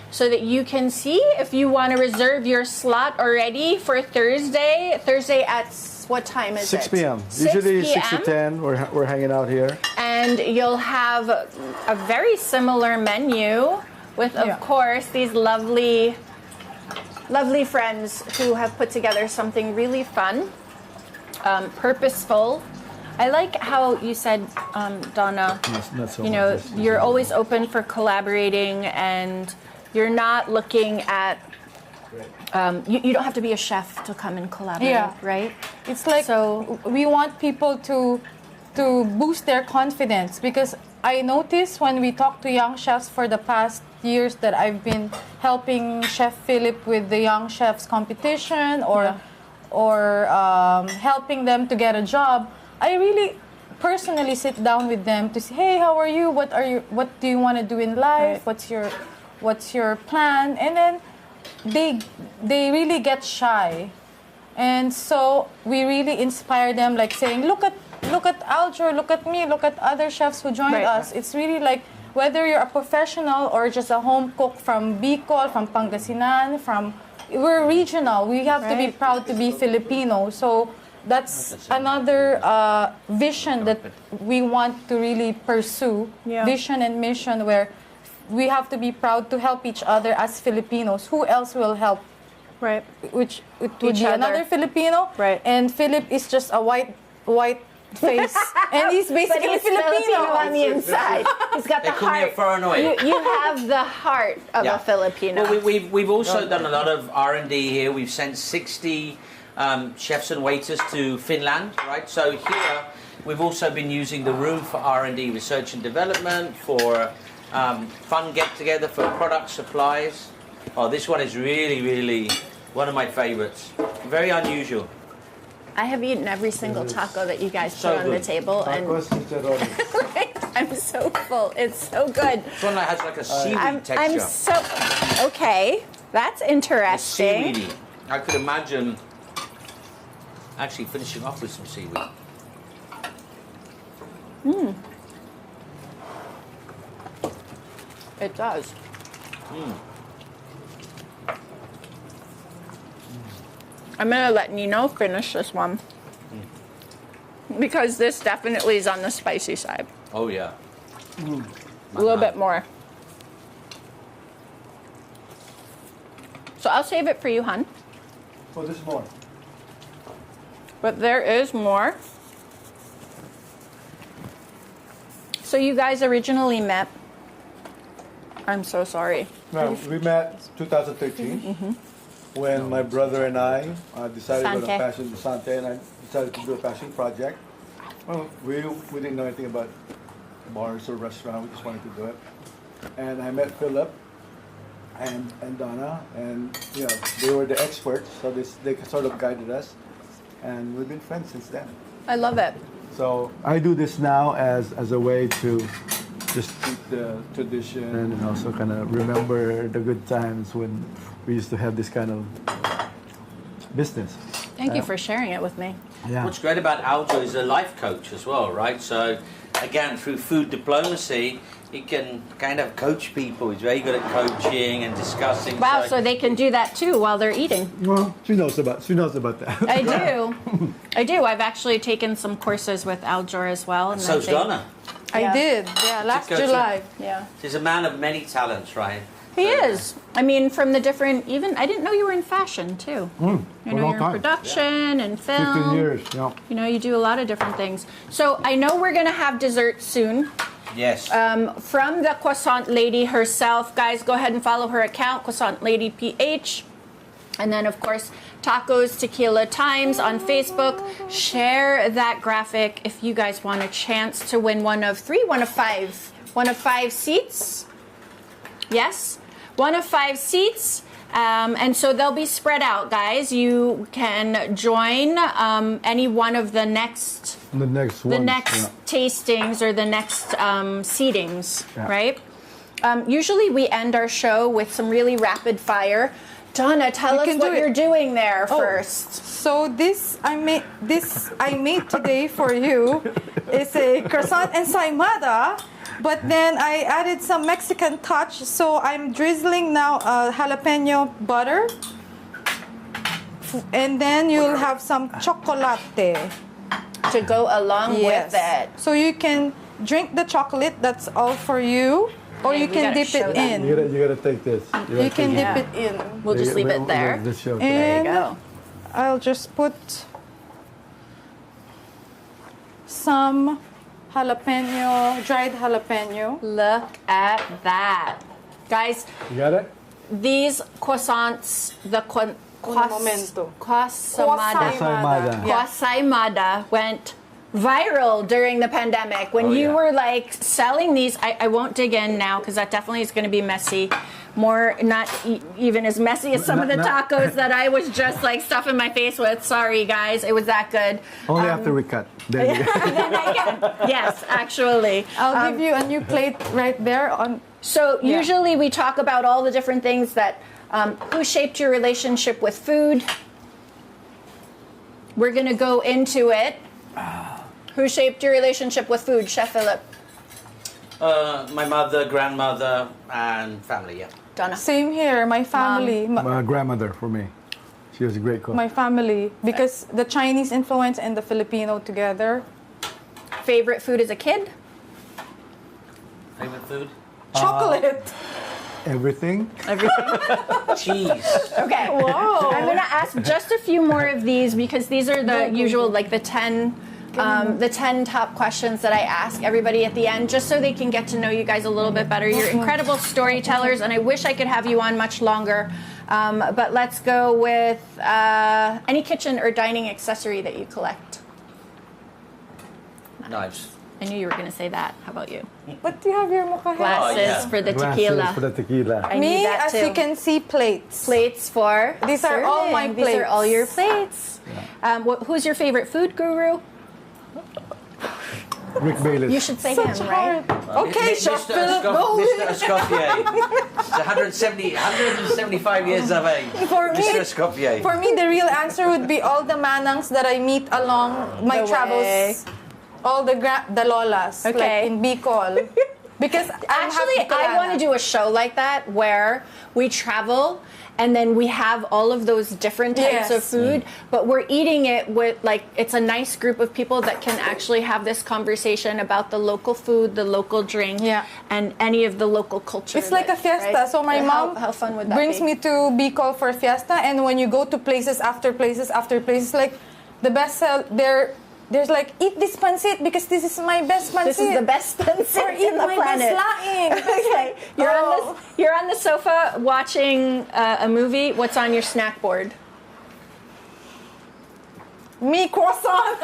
so that you can see if you want to reserve your slot already for Thursday. Thursday at what time is 6 it? p.m. 6 Usually 6 to p.m. 10. We're hanging out here. And you'll have a very similar menu with, of Yeah. course, these lovely friends who have put together something really fun, purposeful. I like how you said, Donna, Not so you know, much. you're always open for collaborating and you're not looking at, you don't have to be a chef to come and collaborate, Yeah. right? It's like So- we want people to boost their confidence, because I notice when we talk to young chefs for the past years that I've been helping Chef Philip with the Young Chefs competition or helping them to get a job. I really personally sit down with them to say, hey, how are you? What do you want to do in life? Right. What's your plan? And then they really get shy. And so we really inspire them, like saying, look at Aljur, look at me, look at other chefs who joined Right. us. It's really like whether you're a professional or just a home cook from Bicol, from Pangasinan, we're regional. We have to be Right. proud to be Filipino. So that's another vision that we want to really pursue. Yeah. Vision and mission where we have to be proud to help each other as Filipinos. Who else will help? Right. Which it would Each be other. another Filipino. Right. And Philip is just a white face. And he's But basically he's Filipino on the inside. He's got They the call me a heart. paranoid. You have the heart of Yeah. a Filipino. Well, we've also done a lot of R&D here. We've sent 60 chefs and waiters to Finland, right? So here we've also been using the room for R&D, research and development, for fun get-together, for product supplies. Oh, this one is really, really one of my favorites. Very unusual. I have eaten every single taco that you guys So put on the good. table, and Tacos chicharrones. I'm so full. It's so good. This one that has like a seaweed I'm texture. so okay. That's It's interesting. seaweedy. I could imagine actually finishing off with some seaweed. It does. I'm gonna let Nino finish this one because this definitely is on the spicy side. Oh yeah. A little bit more. So I'll save it for you, hun. Oh, there's more. But there is more. So you guys originally met. I'm so sorry. No, we met 2013 when my brother and I decided on a Sante. passion, Sante, and I decided to do a passion project. Well, we didn't know anything about bars or restaurant. We just wanted to do it. And I met Philip and Donna, and you know they were the experts, so they sort of guided us, and we've been friends since then. I love it. So I do this now as a way to just keep the tradition and also kind of remember the good times when we used to have this kind of business. Thank you for sharing it with me. Yeah. What's great about Aljo is a life coach as well, right? So, again, through food diplomacy, he can kind of coach people. He's very good at coaching and discussing. Wow, so they can do that too while they're eating. Well, she knows about that. I do. I do. I've actually taken some courses with Aljur as well. And So's I think- Donna. I Yeah. did. Yeah, last Good to- July. Yeah. He's a man of many talents, right? He is. I mean, from the different, even, I didn't know you were in fashion too. You a know, long you're in time. production and film. 15 years, yeah. You know, you do a lot of different things. So I know we're going to have dessert soon. Yes. From the Croissant Lady herself. Guys, go ahead and follow her account, Croissant Lady PH. And then, of course, Tacos Tequila Times on Facebook. Share that graphic if you guys want a chance to win one of five seats. Yes, one of 5 seats. And so they'll be spread out, guys. You can join any one of the next tastings or the next seatings, right? Usually we end our show with some really rapid fire. Donna, tell us what you're doing there first. So this I made today for you is a croissant ensaimada, but then I added some Mexican touch. So I'm drizzling now jalapeno butter, and then you'll have some chocolate to go along with it. So you can drink the chocolate. That's all for you. Or you can dip it in. You gotta take this. You can dip it in. We'll just leave it there. There you go. I'll just put some jalapeno, dried jalapeno. Look at that. Guys, You got it? these croissants, the momento. Kwasaimada went viral during the pandemic when you were like selling these. I won't dig in now because that definitely is going to be messy. More not even as messy as some of the tacos that I was just like stuffing my face with. Sorry guys, it was that good. Only after we cut. Then you Then I can, yes, actually. I'll give you a new plate right there. So usually we talk about all the different things that who shaped your relationship with food. We're going to go into it. Who shaped your relationship with food, Chef Philip? My mother, grandmother, and family, yeah. Donna. Same here, my family. My grandmother for me. She was a great cook. My family, because the Chinese influence and the Filipino together. Favorite food as a kid? Favorite food? Chocolate. Everything. Everything. Cheese. Okay. Whoa. I'm gonna ask just a few more of these because these are the usual, like the 10 top questions that I ask everybody at the end, just so they can get to know you guys a little bit better. You're incredible storytellers, and I wish I could have you on much longer. But let's go with any kitchen or dining accessory that you collect. Knives. I knew you were gonna say that. How about you? But you have your mukha Glasses for the tequila. Glasses for the tequila. I need Me, that as too. you can see, plates. Plates for These are all my serving. These are all plates. your plates. Who's your favorite food guru? Rick Bayless. You should say Such him, right? hard. Okay, Chef Philip, go. Mr. Escoffier. It's 175 years of age. For me, Mr. Escoffier. For me, the real answer would be all the manangs that I meet along my The travels. way. All the lolas, Okay. like in Bicol. Because Actually, I want to do a show like that where we travel and then we have all of those different types of Yes. food, but we're eating it with, like, it's a nice group of people that can actually have this conversation about the local food, the local drink, and any of the local culture. It's like a fiesta. right? So my mom how fun would that brings be? me to Bicol for fiesta, and when you go to places after places after places, like the best there's like, eat this pancit because this is my best pancit. This is the best pancit Or eat in the my planet. best laing. Okay, you're on the sofa watching a movie. What's on your snack board? Me croissant.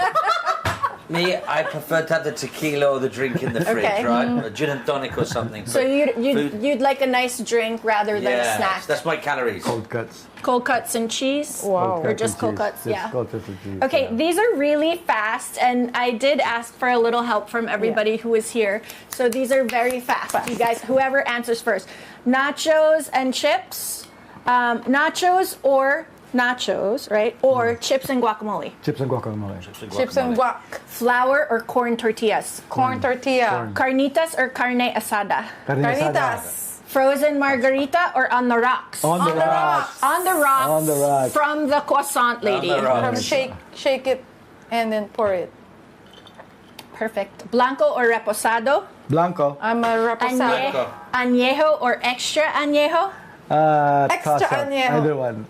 Me, I prefer to have the tequila or the drink in the fridge, Okay. right? A gin and tonic or something. So But food- you'd like a nice drink rather than a yeah, snack. that's my calories. Cold cuts. Cold cuts and cheese? Wow. Or just cold cheese. cuts, yeah. Cold cuts and cheese. Okay, yeah. these are really fast, and I did ask for a little help from everybody who was here. So these are very fast. You guys, whoever answers first. Nachos and chips. Nachos, right? Or chips and guacamole. Chips and guacamole. Chips and guac. Flour or corn tortillas. Corn tortilla. Carnitas or carne asada. Carne asada. Carnitas. Frozen margarita or on the rocks. On the rocks. On the rocks. On the rocks. From the croissant lady. the rocks. From shake it, and then pour it. Perfect. Blanco or reposado. Blanco. I'm a reposado. Añejo or extra añejo. Extra toss-up. añejo. Either one.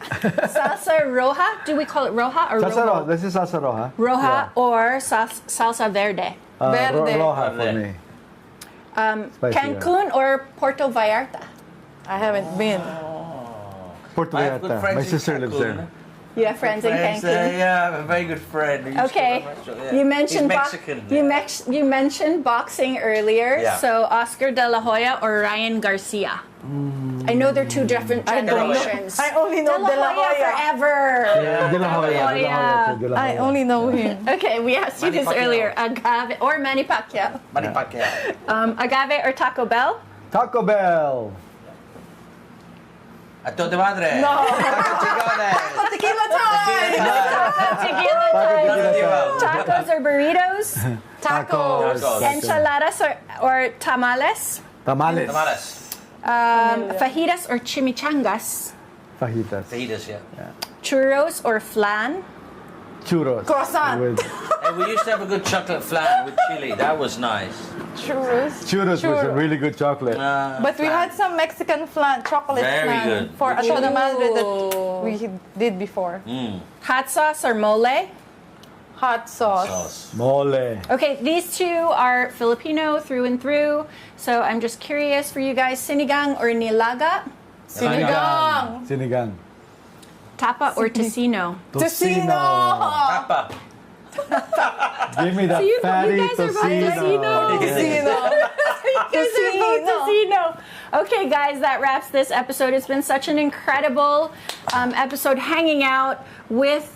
Salsa roja. Do we call it roja or Salsa rojo? roja. This is salsa roja. Roja or salsa verde. Verde. Roja for Verde. me. Spicy, Cancun or Puerto Vallarta? I haven't been. Puerto I have good Vallarta. friends My in sister lives Cancun. there. You have friends in Cancun? Yeah, I have a very good friend. who used to Okay, run a restaurant, yeah. you mentioned He's Mexican. you mentioned boxing earlier. Yeah. So Oscar De La Hoya or Ryan Garcia? I know they're two different I don't know. generations. I only know De La Hoya forever. Yeah, De La Hoya. De La Hoya. De La I Hoya. only know him. Okay, we asked you Manny this Pacquiao. earlier. Agave or Manny Pacquiao? Manny Pacquiao. Agave or Taco Bell? Taco Bell. A toda madre. No. Taco Tequila time! Tequila time. Tequila. Tacos or burritos? Tacos. Tacos. Enchiladas or tamales? Tamales. Tamales. Fajitas or chimichangas? Fajitas. Fajitas, yeah. Churros or flan? Churros. Croissant. With And we used to have a good chocolate flan with chili. That was nice. Churros. churros was a really good chocolate. But we had some Mexican flan, chocolate Very flan good. for a toda madre that Ooh. we did before. Hot sauce or mole? Hot sauce. Sauce. Mole. Okay, these two are Filipino through and through. So I'm just curious for you guys, sinigang or nilaga? Sinigang. Sinigang. Tapa or tocino? Tocino. Papa. Give me that You fatty guys are about tocino. Tocino. Tocino. Okay, guys, that wraps this episode. It's been such an incredible episode hanging out with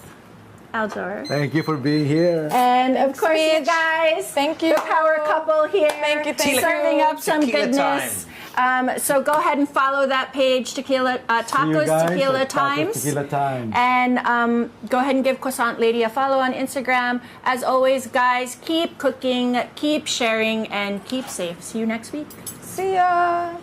Aldor. Thank you for being here. And of course, you Mitch. guys, Thank you. the power couple here, Thank you, thank serving you. up some Tequila goodness. So go ahead and follow that page, Tequila See you Tacos guys Tequila at Tacos Times. Tequila Times. And go ahead and give Croissant Lady a follow on Instagram. As always, guys, keep cooking, keep sharing, and keep safe. See you next week. See ya.